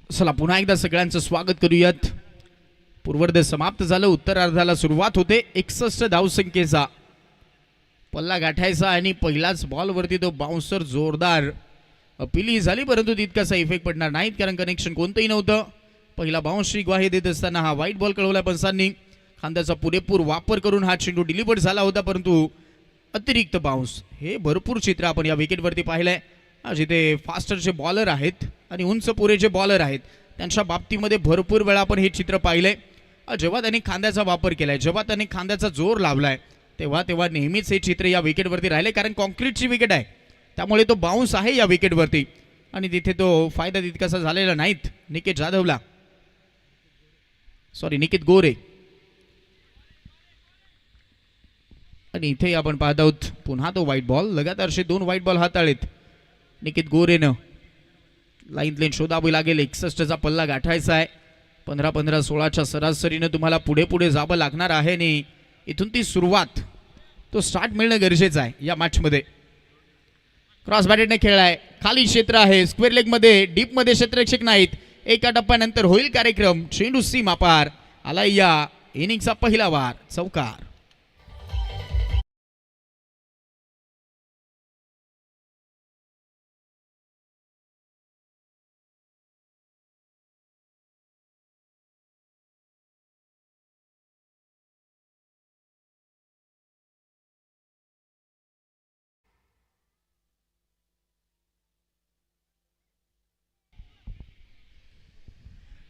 चला पुन्हा एकदा सगळ्यांचं स्वागत करूयात. पूर्वार्ध समाप्त झालं. उत्तरार्धाला सुरुवात होते. 61 धावसंख्येचा पल्ला गाठायचा आणि पहिलाच बॉलवरती तो बाउन्सर जोरदार अपील झाली परंतु तितकासा इफेक्ट पडणार नाहीत कारण कनेक्शन कोणतंही नव्हतं. पहिला बाउन्सची ग्वाही देत असताना हा वाईट बॉल कळवला पंचांनी. खांद्याचा पुरेपूर वापर करून हा चेंडू डिलिव्हर्ड झाला होता परंतु अतिरिक्त बाउन्स हे भरपूर चित्र आपण या विकेटवरती पाहिलंय. जिथे फास्टरचे बॉलर आहेत आणि उंच पुरेचे बॉलर आहेत त्यांच्या बाबतीमध्ये भरपूर वेळा आपण हे चित्र पाहिलंय. जेव्हा त्यांनी खांद्याचा वापर केलाय जेव्हा त्यांनी खांद्याचा जोर लावलाय तेव्हा तेव्हा नेहमीच हे चित्र या विकेटवरती राहिले कारण कॉन्क्रीटची विकेट आहे त्यामुळे तो बाउन्स आहे या विकेटवरती आणि तिथे तो फायदा तितकासा झालेला नाहीत निकेत गोरे आणि इथे आपण पाहत आहोत पुन्हा तो व्हाईट बॉल. लगातारचे 2 व्हाईट बॉल हाताळलेत निकेत गोरेनं. लाईन शोधावी लागेल. 61चा पल्ला गाठायचा आहे. 15-15-16च्या सरासरीनं तुम्हाला पुढे पुढे जावं लागणार आहे आणि इथून ती सुरुवात, तो स्टार्ट मिळणं गरजेचं आहे या मॅचमध्ये. क्रॉस बॅटेडने खेळलाय. खाली क्षेत्र आहे. स्क्वेअर लेग मध्ये, डीप मध्ये क्षेत्ररक्षक नाहीत. एका टप्प्यानंतर होईल कार्यक्रम. चेंडू सीमा पार आला. या इनिंगचा पहिला वार चौकार.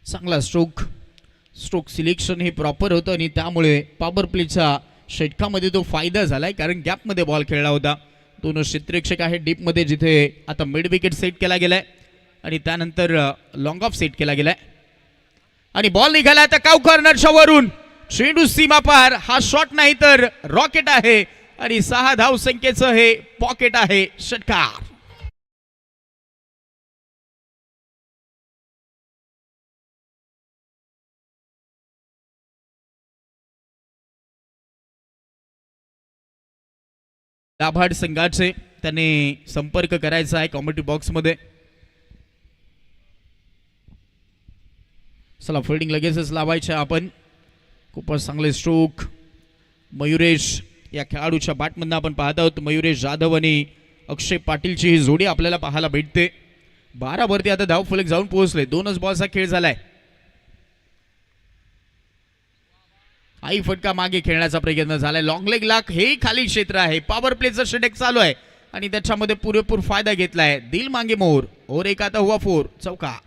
चांगला स्ट्रोक सिलेक्शन हे प्रॉपर होतं आणि त्यामुळे पॉवर प्लेच्या षटकामध्ये तो फायदा झालाय, कारण गॅपमध्ये बॉल खेळला होता. दोन क्षेत्ररक्षक आहे डीपमध्ये, जिथे आता मिड विकेट सेट केला गेलाय आणि त्यानंतर लॉंग ऑफ सेट केला गेलाय आणि बॉल निघाला आता काव कॉर्नरच्या वरून. चेंडू सीमा पार. हा शॉट नाही तर रॉकेट आहे आणि 6 धाव संख्येचं हे पॉकेट आहे. षटकार. दाभाड संघाचे त्यांनी संपर्क करायचा आहे कॉमेंट्री बॉक्स मध्ये. चला फिल्डिंग लगेचच लावायचे आपण. खूपच चांगले स्ट्रोक मयुरेश या खेळाडूच्या बॅटमधून आपण पाहत आहोत. मयुरेश जाधव आणि अक्षय पाटीलची ही जोडी आपल्याला पाहायला भेटते. 12 वरती आता धाव फलक जाऊन पोहोचले. 2च बॉलचा खेळ झालाय. आई फटका मागे खेळण्याचा प्रयत्न झालाय. लॉंग लेग लाक हे खाली क्षेत्र आहे. पॉवर प्लेचं षटक चालू आहे आणि त्याच्यामध्ये पुरेपूर फायदा घेतलाय. दिल मागे मोर. और एक आता हुआ 4 चौका.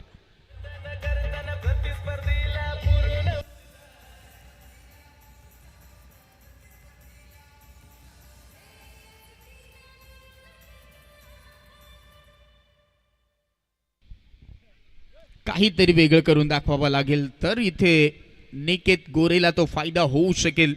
काहीतरी वेगळं करून दाखवावं लागेल तर इथे निकेत गोरेला तो फायदा होऊ शकेल.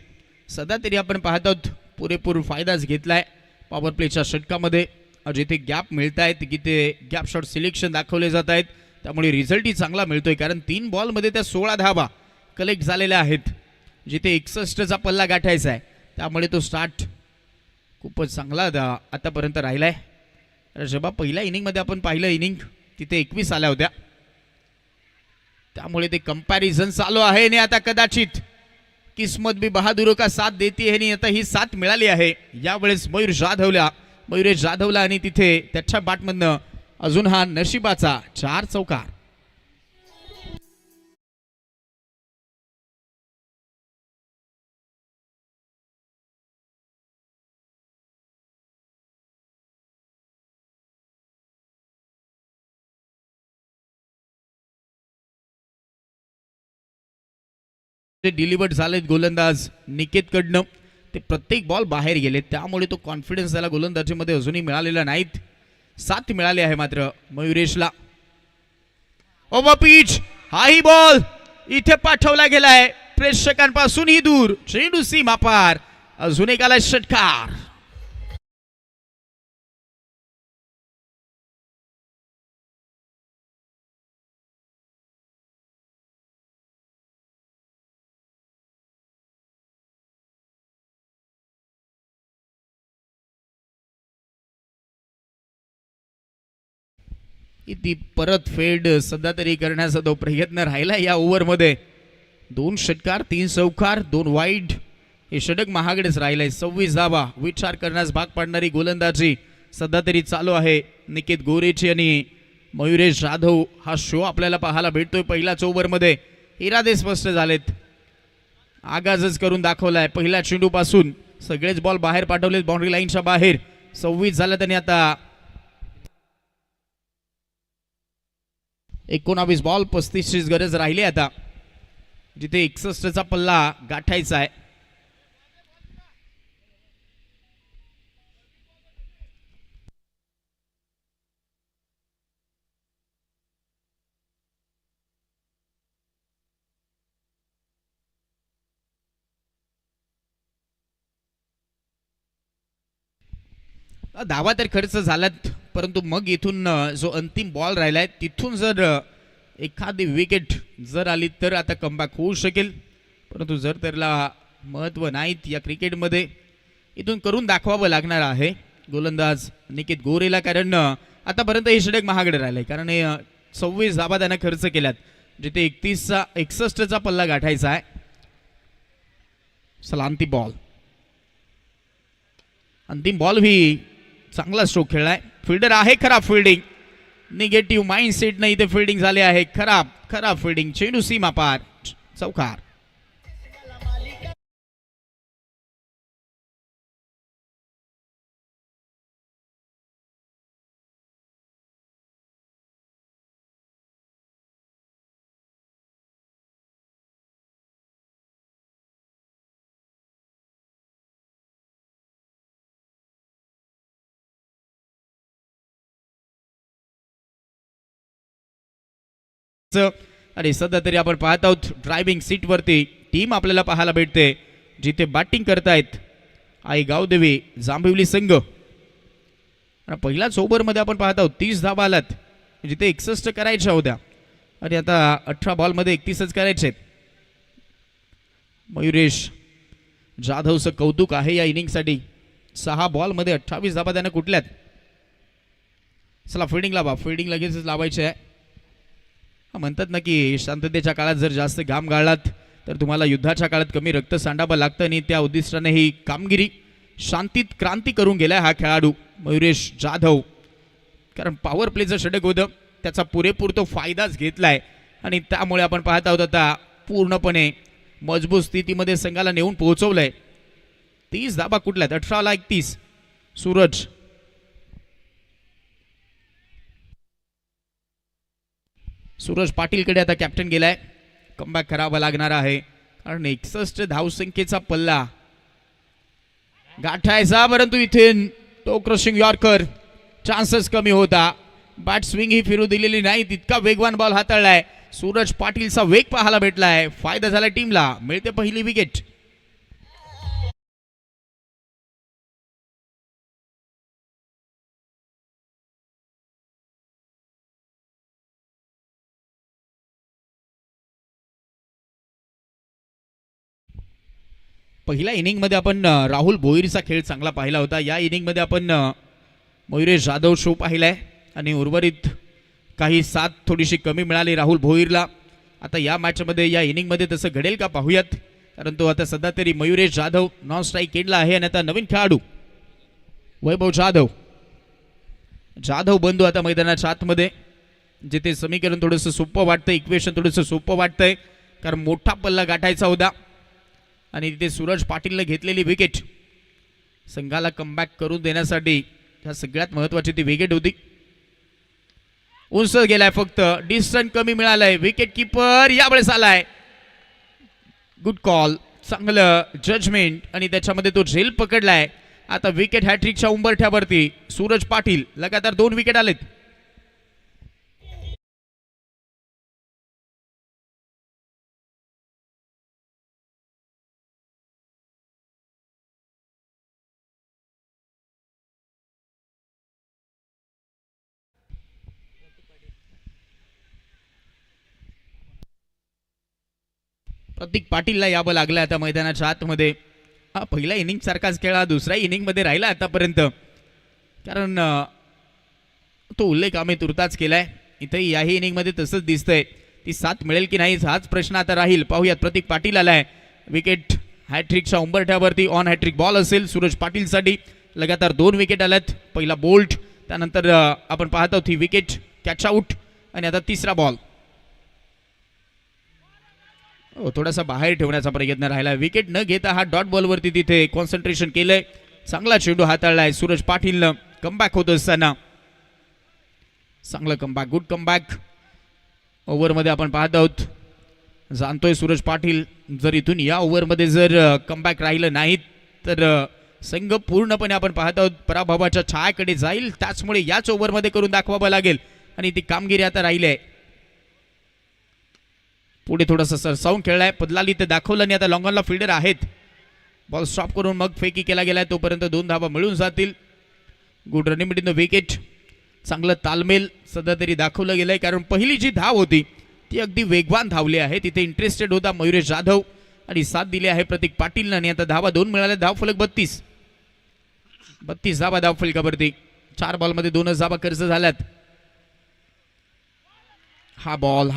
सध्या तरी आपण पाहत आहोत पुरेपूर फायदाच घेतलाय पॉवर प्लेच्या षटकामध्ये. जिथे गॅप मिळत आहेत तिथे गॅप शॉट सिलेक्शन दाखवले जात आहेत, त्यामुळे रिझल्टही चांगला मिळतोय. कारण 3 बॉलमध्ये त्या 16 धावा कलेक्ट झालेल्या आहेत. जिथे 61चा पल्ला गाठायचा आहे, त्यामुळे तो स्टार्ट खूपच चांगला आतापर्यंत राहिलाय. जेव्हा पहिल्या इनिंगमध्ये आपण पाहिलं इनिंग तिथे 21 आल्या होत्या, त्यामुळे ते कंपॅरिझन चालू आहे. आणि आता कदाचित किस्मत भी बहादुरो का साथ देती है. आता ही साथ मिळाली आहे यावेळेस मयुरेश जाधवला आणि तिथे त्याच्या बॅटमधनं अजून हा नशिबाचा 4 चौकार. डिलिव्हर्ड झालेत गोलंदाज निकेत कडनं. ते प्रत्येक बॉल बाहेर गेले, त्यामुळे तो कॉन्फिडन्स त्याला गोलंदाजीमध्ये अजूनही मिळालेला नाहीत. 7 मिळाले आहे मात्र मयुरेशला. ओव्हर पिच हाही बॉल इथे पाठवला गेलाय प्रेक्षकांपासूनही दूर. चेंडू सीमा पार. अजून एक आलाय षटकार. ती परत फेड सध्या तरी करण्याचा तो प्रयत्न राहिला या ओव्हरमध्ये. 2 षटकार 3 चौकार 2 वाईड. हे षटक महागडेच राहिलंय. 26 धावा विचार करण्यास भाग पाडणारी गोलंदाजी सध्या तरी चालू आहे निकेत गोरेची आणि मयुरेश जाधव. हा शो आपल्याला पाहायला भेटतोय. पहिल्याच ओव्हरमध्ये इरादे स्पष्ट झालेत. आगाजच करून दाखवलाय. पहिल्या चेंडू पासून सगळेच बॉल बाहेर पाठवलेत बाउंड्री लाईनच्या बाहेर. 26 झालं आणि आता 19 बॉल 35ची गरज राहिली आता, जिथे 61चा पल्ला गाठायचा आहे. धावा तर खर्च झालात, परंतु मग इथून जो अंतिम बॉल राहिलाय तिथून जर एखादी विकेट जर आली तर आता कमबॅक होऊ शकेल, परंतु जर त्याला महत्त्व नाहीत या क्रिकेटमध्ये इथून करून दाखवावं लागणार आहे गोलंदाज निकेत गोरेला, कारण आतापर्यंत हे षटक महागडे राहिले, कारण 26 धावा त्यानं खर्च केल्यात, जिथे 61चा पल्ला गाठायचा आहे. चला अंतिम बॉल, अंतिम बॉल ही चांगला स्ट्रोक खेळलाय, फिल्डर आहे खराब फिल्डिंग, निगेटिव्ह माइंडसेट नाही इथे फिल्डिंग झाले आहे, खराब खराब फिल्डिंग, चेंडू सीमा पार, चौकार. आणि सध्या तरी आपण पाहत आहोत ड्रायव्हिंग सीट वरती टीम आपल्याला पाहायला भेटते, जिथे बॅटिंग करतायत आई गावदेवी जांभिवली संघ. पहिल्याच ओव्हरमध्ये आपण पाहत आहोत 30 धावा आल्यात, जिथे 61 करायच्या होत्या आणि आता 18 बॉलमध्ये 31च करायचे. मयुरेश जाधवचं कौतुक आहे या इनिंगसाठी, 6 बॉलमध्ये 28 धावा त्यानं कुठल्यात. चला फिल्डिंग लावा, फिल्डिंग लगेचच लावायची आहे. म्हणतात ना की शांततेच्या काळात जर जास्त घाम गाळलात तर तुम्हाला युद्धाच्या काळात कमी रक्त सांडावं लागतं, आणि त्या उद्दिष्टाने ही कामगिरी शांतीत क्रांती करून गेलाय हा खेळाडू मयुरेश जाधव, कारण पॉवर प्लेचं षटक होतं, त्याचा पुरेपूर तो फायदाच घेतलाय आणि त्यामुळे आपण पाहत आहोत आता पूर्णपणे मजबूत स्थितीमध्ये संघाला नेऊन पोहोचवलंय. 30 धाबा कुठल्यात, 18ला 31. सूरज पाटीलकडे आता कॅप्टन गेलाय, कमबॅक करावा लागणार आहे, कारण 61 धावसंख्येचा पल्ला गाठायचा, परंतु इथे तो क्रशिंग यॉर्कर चान्सेस कमी होता, बॅट स्विंग ही फिरू दिलेली नाही, तितका वेगवान बॉल हाताळलाय. सूरज पाटीलचा वेग पाहायला भेटलाय, फायदा झाला टीमला, मिळते पहिली विकेट. पहिल्या इनिंगमध्ये आपण राहुल भोईरचा खेळ चांगला पाहिला होता, या इनिंगमध्ये आपण मयुरेश जाधव शो पाहिलाय आणि उर्वरित काही साथ थोडीशी कमी मिळाली राहुल भोईरला. आता या मॅचमध्ये या इनिंगमध्ये तसं घडेल का पाहूयात, कारण तो आता सध्या तरी मयुरेश जाधव नॉन स्ट्राईक एंडला आहे आणि आता नवीन खेळाडू वैभव जाधव, जाधव बंधू आता मैदानाच्या आतमध्ये, जिथे समीकरण थोडंसं सोपं वाटतंय, इक्वेशन थोडंसं सोपं वाटतंय, कारण मोठा पल्ला गाठायचा होता आणि तिथे सूरज पाटीलने घेतलेली विकेट संघाला कमबॅक करून देण्यासाठी ह्या सगळ्यात महत्वाची ती विकेट होती. उंच गेलाय, फक्त डिस्टन्स कमी मिळालाय, विकेट किपर यावेळेस आलाय, गुड कॉल, चांगलं जजमेंट आणि त्याच्यामध्ये तो झेल पकडलाय. आता विकेट हॅट्रिकच्या उंबरठ्यावरती सूरज पाटील, लगातार 2 विकेट आलेत. प्रतीक पाटीलला यावं लागलं आता मैदानाच्या आतमध्ये. हा पहिला इनिंग सारखाच खेळ हा दुसऱ्या इनिंगमध्ये राहिला आतापर्यंत, कारण तो उल्लेख आम्ही तुर्ताच केलाय. इथे याही इनिंगमध्ये तसंच दिसतंय, ती साथ मिळेल की नाही हाच प्रश्न आता राहील. पाहूयात, प्रतीक पाटील आलाय, विकेट हॅट्रिकच्या उंबरठ्यावरती, ऑन हॅट्रिक बॉल असेल सूरज पाटीलसाठी. लगातार 2 विकेट आल्यात, पहिला बोल्ट, त्यानंतर आपण पाहत आहोत ही विकेट कॅच आउट आणि आता तिसरा बॉल. थोडासा बाहेर ठेवण्याचा प्रयत्न राहिला, विकेट न घेता हा डॉट बॉलवरती तिथे कॉन्सन्ट्रेशन केलंय. चांगला चेंडू हाताळलाय सूरज पाटीलनं, कमबॅक होत असताना चांगलं कमबॅक, गुड कमबॅक. ओव्हरमध्ये आपण पाहत आहोत, जाणतोय सूरज पाटील, जर इथून या ओव्हरमध्ये जर कमबॅक राहिलं नाही तर संघ पूर्णपणे आपण पाहत आहोत पराभवाच्या छायाकडे जाईल, त्याचमुळे याच ओव्हरमध्ये करून दाखवावं लागेल आणि ती कामगिरी आता राहिली आहे. पुढे थोडासा सरसावून खेळलाय, बदलाली ते दाखवलं आणि आता लॉंगॉनला फिल्डर आहेत. बॉल स्टॉप करून मग फेकी केला गेलाय, तोपर्यंत 2 धावा मिळून जातील. Good running between the wicket. चांगलं तालमेल सध्या तरी दाखवलं गेलंय, कारण पहिली जी धाव होती ती अगदी वेगवान धावली आहे. तिथे इंटरेस्टेड होता मयुरेश जाधव आणि साथ दिली आहे प्रतीक पाटील. आणि आता धावा 2 मिळाल्या. धाव फलक 32 धावा धाव फलकावरती. 4 बॉलमध्ये 2च धावा खर्च झाल्यात. हा बॉल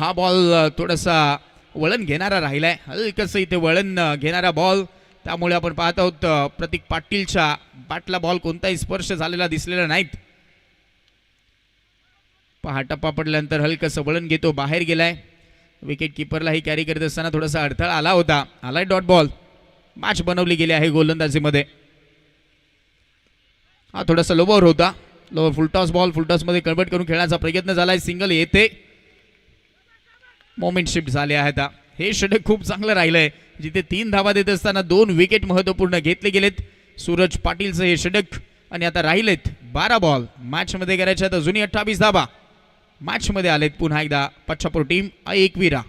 थोडासा वळण घेणारा राहिलाय. हलकसं इथे वळण घेणारा बॉल. त्यामुळे आपण पाहत आहोत प्रतीक पाटीलच्या बॅटला बॉल कोणताही स्पर्श झालेला दिसलेला नाहीत. पहा टप्पा पडल्यानंतर हलकसं वळण घेतो, बाहेर गेलाय. विकेट किपरलाही कॅरी करत असताना थोडासा अडथळा आला होता. आलाय डॉट बॉल. मॅच बनवली गेली आहे गोलंदाजीमध्ये. हा थोडासा लोवर होता. लोवर फुलटॉस बॉल फुलटॉसमध्ये कन्वर्ट करून खेळण्याचा प्रयत्न झालाय. सिंगल येते. मोमेंट शिफ्ट झाले आहेत. हे षटक खूप चांगलं राहिलंय, जिथे 3 धावा देत असताना 2 विकेट महत्वपूर्ण घेतले गेलेत. सूरज पाटीलचं हे षटक. आणि आता राहिलेत 12 बॉल मॅच मध्ये करायचे आहेत. अजूनही 28 धावा मॅच मध्ये आलेत. पुन्हा एकदा पच्छापूर टीम एकविरा.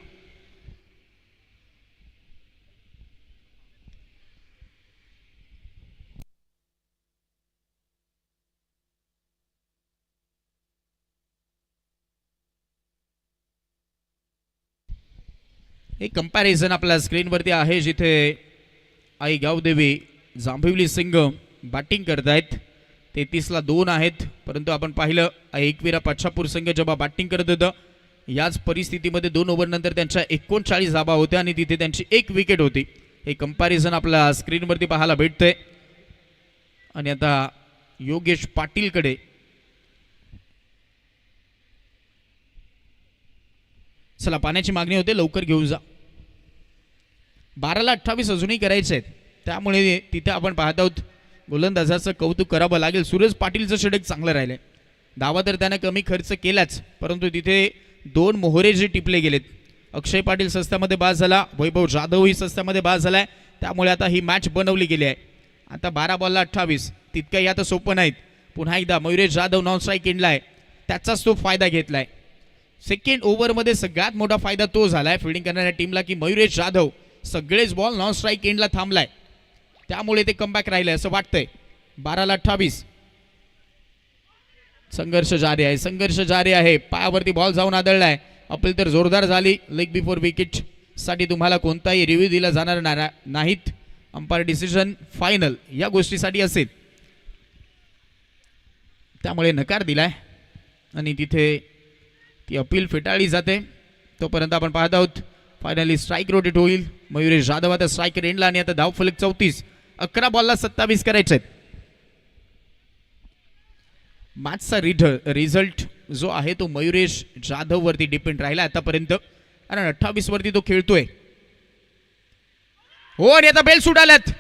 एक कंपॅरिझन आपल्या स्क्रीनवरती आहे, जिथे आई गावदेवी जांभिवली सिंग बॅटिंग करतायत. 33ला 2 आहेत. परंतु आपण पाहिलं एकविरा पच्छापूर संघ जेव्हा बॅटिंग करत होतं याच परिस्थितीमध्ये 2 ओव्हरनंतर त्यांच्या 39 धावा होत्या आणि तिथे त्यांची 1 विकेट होती. हे कंपॅरिझन आपल्या स्क्रीनवरती पाहायला भेटतंय. आणि आता योगेश पाटीलकडे. चला, पाण्याची मागणी होते, लवकर घेऊन जा. 12ला 28 अजूनही करायचे आहेत. त्यामुळे तिथे आपण पाहत आहोत गोलंदाजाचं कौतुक करावं लागेल. सूरज पाटीलचं षटक चांगलं राहिलंय. धावा तर त्यानं कमी खर्च केलाच, परंतु तिथे 2 मोहरे जे टिपले गेलेत. अक्षय पाटील सस्त्यामध्ये बाद झाला. वैभव जाधवही सस्त्यामध्ये बाद झालाय. त्यामुळे आता ही मॅच बनवली गेली आहे. आता 12 बॉलला 28 तितकंही आता सोपं नाहीत. पुन्हा एकदा मयुरेश जाधव नॉन स्ट्राईक एंडलाय. त्याचाच तो फायदा घेतलाय. सेकंड ओव्हरमध्ये सगळ्यात मोठा फायदा तो झालाय फिल्डिंग करणाऱ्या टीमला, की मयुरेश जाधव सगळेच बॉल नॉन स्ट्राईक एंडला थांबलाय. त्यामुळे ते कमबॅक राहिलंय असं वाटतंय. 12ला 28 संघर्ष जारी आहे. पायावरती बॉल जाऊन आदळलाय. अपील तर जोरदार झाली. लेग बिफोर विकेट साठी तुम्हाला कोणताही रिव्ह्यू दिला जाणार नाहीत. अंपायर डिसिजन फायनल या गोष्टीसाठी असेल, त्यामुळे नकार दिलाय आणि तिथे ती अपील फेटाळली जाते. तोपर्यंत आपण पाहत आहोत फायनली स्ट्राईक रोटेट होईल. मयुरेश जाधव आता स्ट्राईकर एंडला आणि आता धाव फलक 34. 11 बॉलला 27 करायचे आहेत. मॅचचा रिझल्ट जो आहे तो मयुरेश जाधव वरती डिपेंड राहिला आतापर्यंत, कारण 28 वरती तो खेळतोय. हो, आणि आता बेल सुटाल्यात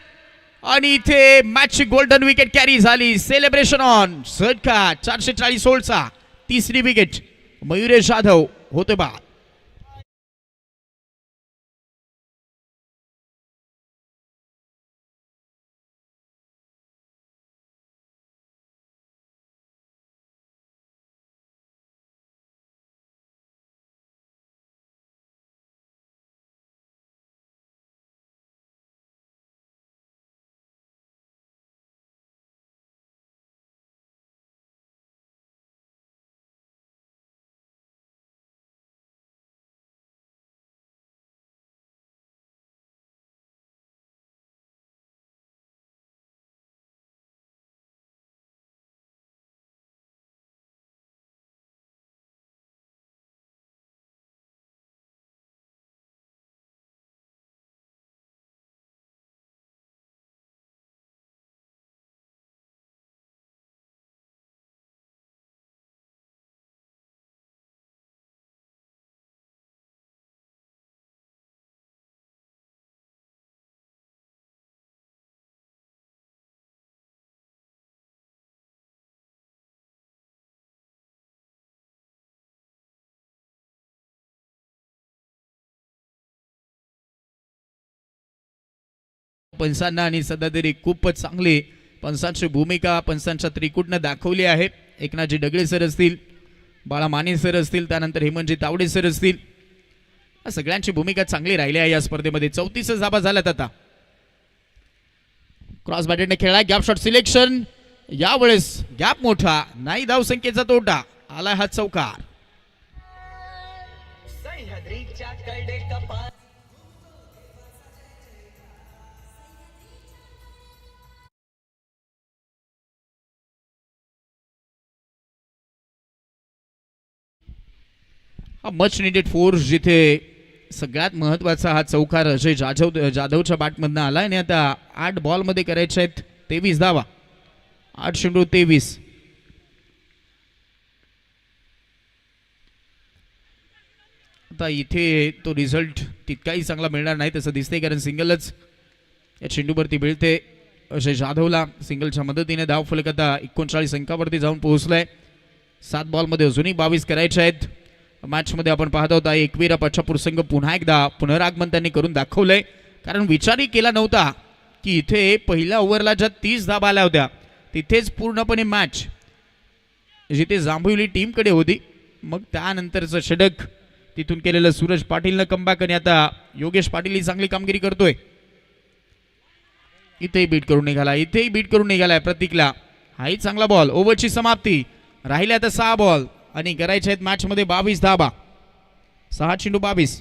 आणि इथे मॅचची गोल्डन विकेट कॅरी झाली. Celebration on. झटका 440 ओव्हरचा 3री विकेट. मयुरेश जाधव होते बा. पंचांना आणि सध्या तरी खूपच चांगली पंचांची भूमिका पंचांच्या त्रिकूटनं दाखवली आहे. एकनाथजी डगळे सर असतील, बाळा माने सर असतील, त्यानंतर हेमंतजी तावडे सर असतील, सगळ्यांची भूमिका चांगली राहिली आहे या स्पर्धेमध्ये. 34 धावा झाल्यात. आता क्रॉस बॅटेडने खेळला. गॅप शॉट सिलेक्शन यावेळेस गॅप मोठा, नाही धावसंख्येचा तोटा, आलाय हा चौकार. हा मच निडेड फोर्स, जिथे सगळ्यात महत्वाचा हा चौकार अजय जाधवच्या बॅटमधनं आला आणि आता 8 बॉलमध्ये करायचे आहेत 23 धावा. 8-23. आता इथे तो रिझल्ट तितकाही चांगला मिळणार नाही तसं दिसतंय, कारण सिंगलच या चेंडूवरती मिळते. अजय जाधवला सिंगलच्या मदतीने धाव फलक आता 39 अंकावरती जाऊन पोहोचलाय. 7 बॉलमध्ये अजूनही 22 करायचे आहेत. मॅचमध्ये आपण पाहत आहोत एकविरापाच्या प्रसंग पुन्हा एकदा पुनरागमन त्यांनी करून दाखवलंय, कारण विचारही केला नव्हता की इथे पहिल्या ओव्हरला ज्या 30 धावा आल्या होत्या तिथेच पूर्णपणे मॅच जिथे जांभुवली टीमकडे होती. मग त्यानंतरचं षटक तिथून केलेलं सूरज पाटीलनं कमबॅक, आणि आता योगेश पाटील ही चांगली कामगिरी करतोय. इथेही बीट करून निघाला, इथेही बीट करून निघालाय प्रतीकला. हाही चांगला बॉल. ओव्हरची समाप्ती. राहिल्या आता 6 बॉल आणि करायचे आहेत मॅचमध्ये 22 धावा. 6-22.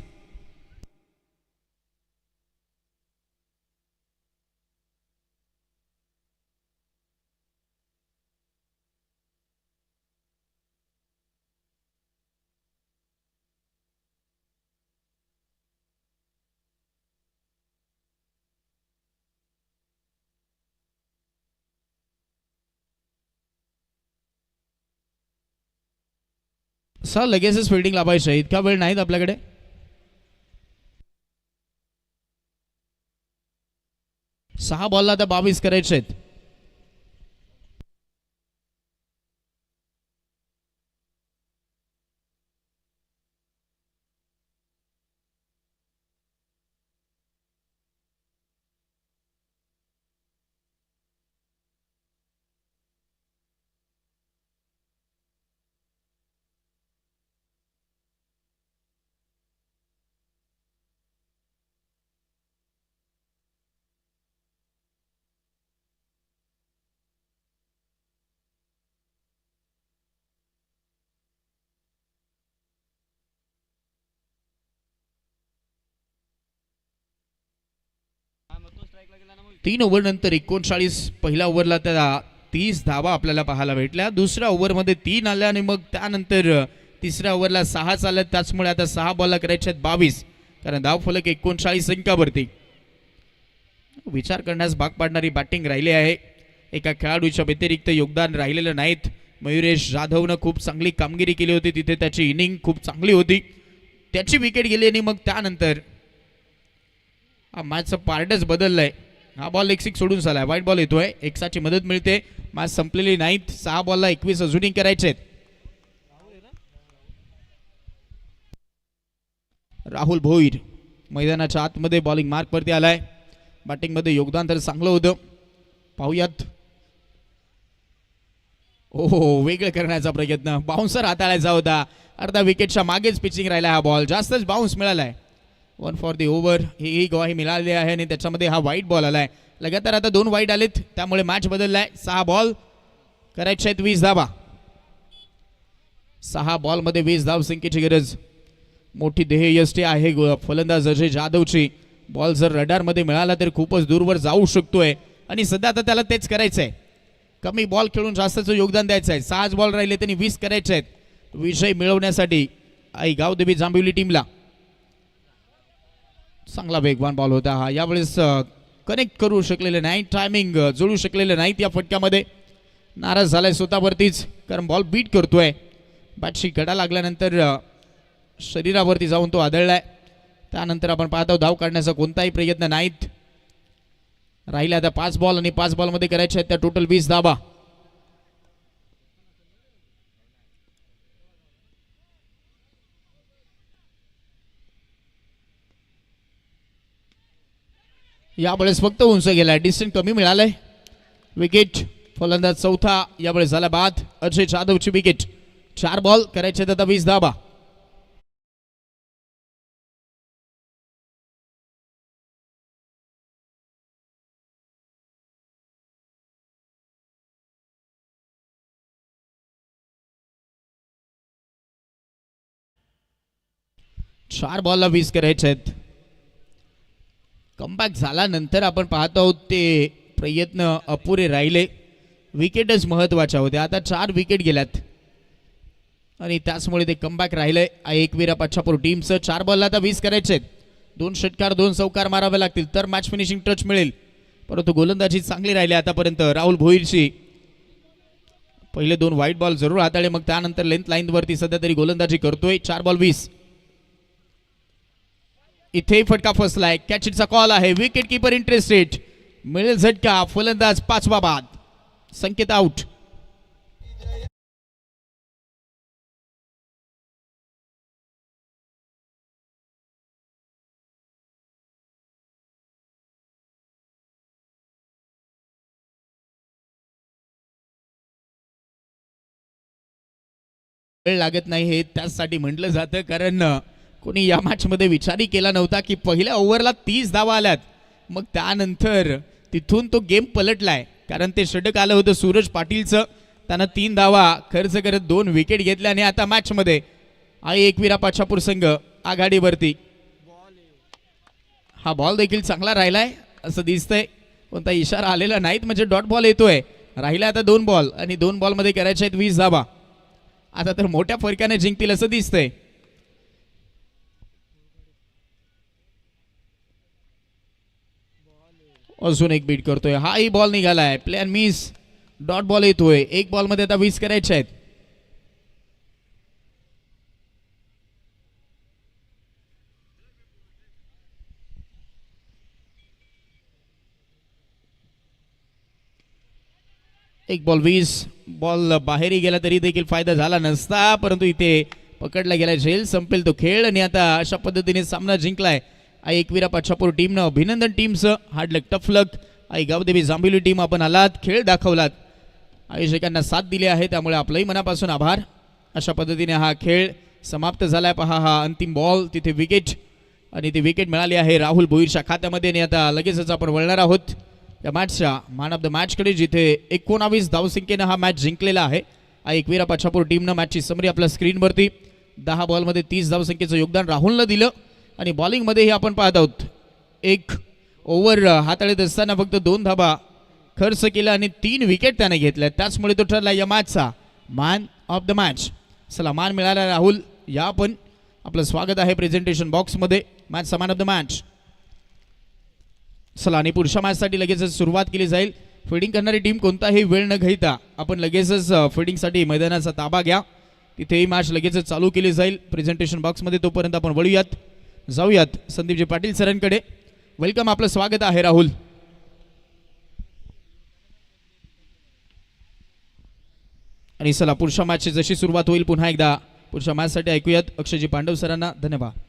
सर लगेचच फिल्डिंग लावायचं, इतका वेळ नाहीत आपल्याकडे. सहा बॉलला आता 22 करायचे आहेत. तीन ओव्हर नंतर 39 पहिल्या ओव्हरला त्या 30 धावा आपल्याला पाहायला भेटल्या. दुसऱ्या ओव्हरमध्ये 3 आल्या आणि मग त्यानंतर तिसऱ्या ओव्हरला 6 आल्या. त्याचमुळे आता 6 बॉलला करायचे आहेत 22, कारण धाव फलक 39 अंकावरती. विचार करण्यास भाग पाडणारी बॅटिंग राहिली आहे. एका खेळाडूच्या व्यतिरिक्त योगदान राहिलेलं नाहीत. मयुरेश जाधवनं खूप चांगली कामगिरी केली होती तिथे, त्याची इनिंग खूप चांगली होती, त्याची विकेट गेली आणि मग त्यानंतर हा मॅचचं पार्टच बदललंय. हा बॉल एक 6 सोडून झालाय. व्हाईट बॉल येतोय, एक्साची मदत मिळते. मॅच संपलेली नाहीत. 6 बॉलला 21 अजूनही करायचे. राहुल भोईर मैदानाच्या आतमध्ये बॉलिंग मार्क वरती आलाय. बॅटिंग मध्ये योगदान तर चांगलं होतं. पाहूयात. ओहो, वेगळं करण्याचा प्रयत्न, बाउन्सर हाताळायचा होता. अर्धा विकेटच्या मागेच पिचिंग राहिला. हा बॉल जास्तच बाउन्स मिळालाय. 1 फॉर द ओव्हर ही ग्वाही मिळाली आहे आणि त्याच्यामध्ये हा व्हाईट बॉल आलाय. लगातार आता 2 वाईट आलेत, त्यामुळे मॅच बदललाय. 6 बॉल करायचे आहेत 20 धावा. 6 बॉलमध्ये 20 धाव संख्येची गरज. मोठी ध्येयष्टी आहे फलंदाज अजय जाधवची. बॉल जर रडारमध्ये मिळाला तर खूपच दूरवर जाऊ शकतोय आणि सध्या आता त्याला तेच करायचंय. कमी बॉल खेळून जास्तचं योगदान द्यायचं आहे. 6 बॉल राहिले त्यांनी 20 करायचे आहेत विजय मिळवण्यासाठी आई गावदेवी जांभिवली टीमला. चांगला वेगवान बॉल होता हा. यावेळेस कनेक्ट करू शकलेले नाही, टायमिंग जोडू शकलेले नाहीत या फटक्यामध्ये. नाराज झालाय स्वतःवरतीच, कारण बॉल बीट करतोय. बॅटशी गडा लागल्यानंतर शरीरावरती जाऊन तो आदळलाय. त्यानंतर आपण पाहतो धाव काढण्याचा कोणताही प्रयत्न नाहीत. राहिले आता 5 बॉल आणि 5 बॉलमध्ये करायचे आहेत त्या टोटल 20 धावा. यावेळेस फक्त उंच गेलाय, डिस्टन्स कमी मिळालंय. विकेट. फलंदाज चौथा यावेळेस झाला बाद. अजय जाधवची विकेट. 4 बॉल करायचे आता 20 धावा. 4 बॉलला 20 करायचे आहेत. कमबॅक झाल्यानंतर आपण पाहतो आहोत ते प्रयत्न अपुरे राहिले. विकेटच महत्वाच्या होत्या. आता 4 विकेट गेल्यात आणि त्याचमुळे ते कमबॅक राहिलंय एकविरा पाछापूर टीमचं. 4 बॉलला आता 20 करायचे आहेत. 2 षटकार 2 चौकार मारावे लागतील तर मॅच फिनिशिंग टच मिळेल. परंतु गोलंदाजी चांगली राहिली आतापर्यंत राहुल भोईरची. पहिले 2 व्हाईट बॉल जरूर हाताळले, मग त्यानंतर लेंथ लाईन वरती सध्या तरी गोलंदाजी करतोय. 4 बॉल 20. इथे फटका फसलाय. कॅच इटचा कॉल आहे. Wicket keeper interested. मिळेल झटका. फलंदाज 5वा बाद. संकेत आउट. वेळ लागत नाही हे त्यासाठी म्हटलं जातं, कारण कोणी या मॅच मध्ये विचारही केला नव्हता की पहिल्या ओव्हरला 30 धावा आल्यात. मग त्यानंतर तिथून तो गेम पलटलाय, कारण ते षटक आलं होतं सूरज पाटीलचं. त्यानं 3 धावा खर्च करत 2 विकेट घेतल्या आणि आता मॅच मध्ये एकविरा पाछापूर संघ आघाडीवरती. हा बॉल देखील चांगला राहिलाय असं दिसतंय. कोणता इशारा आलेला नाहीत, म्हणजे डॉट बॉल येतोय. राहिला आता 2 बॉल आणि 2 बॉल मध्ये करायचे आहेत 20 धावा. आता तर मोठ्या फरकाने जिंकतील असं दिसतंय. अजून एक बीट करतोय. हाही बॉल निघालाय. Player miss. डॉट बॉल येतोय. 1 बॉल मध्ये आता 20 करायचे आहेत. एक बॉल 20. बॉल बाहेरही गेला तरी देखील फायदा झाला नसता, परंतु इथे पकडला गेला. झेल संपेल तो खेळ आणि आता अशा पद्धतीने सामना जिंकलाय एकविरा पाछापूर टीमनं. अभिनंदन टीमचं. हार्ड लक, टफ लक. गावदेवी जांभिवली टीम आपण आलात, खेळ दाखवलात, आयोजकांना साथ दिली आहे, त्यामुळे आपलंही मनापासून आभार. अशा पद्धतीने हा खेळ समाप्त झालाय. पहा हा अंतिम बॉल, तिथे विकेट आणि ती विकेट मिळाली आहे राहुल भोईरच्या खात्यामध्ये. आणि आता लगेचच आपण वळणार आहोत या मॅचच्या मॅन ऑफ द मॅचकडे, जिथे 19 धावसंख्येनं हा मॅच जिंकलेला आहे एकविरा पाछापूर टीमनं. मॅचची समरी आपल्या स्क्रीनवरती. 10 बॉलमध्ये 30 धावसंख्येचं योगदान राहुलनं दिलं आणि बॉलिंगमध्येही आपण पाहत आहोत. 1 ओव्हर हाताळत असताना फक्त 2 धावा खर्च केला आणि 3 विकेट त्याने घेतल्या. त्याचमुळे तो ठरला या मॅचचा मॅन ऑफ द मॅच. चला, मान मिळाला राहुल. या आपण आपलं स्वागत आहे प्रेझेंटेशन बॉक्समध्ये. मॅचचा मॅन ऑफ द मॅच. चला, आणि पुढच्या मॅचसाठी लगेचच सुरुवात केली जाईल. फिल्डिंग करणारी टीम कोणताही वेळ न घेता आपण लगेचच फिल्डिंगसाठी मैदानाचा ताबा घ्या. तिथेही मॅच लगेचच चालू केली जाईल प्रेझेंटेशन बॉक्समध्ये. तोपर्यंत आपण वळूयात, जाऊयात संदीपजी पाटील सरांकडे. वेलकम, आपलं स्वागत आहे राहुल. आणि चला, पुढच्या मॅचची जशी सुरुवात होईल पुन्हा एकदा पुढच्या मॅचसाठी ऐकूयात अक्षयजी पांडव सरांना. धन्यवाद.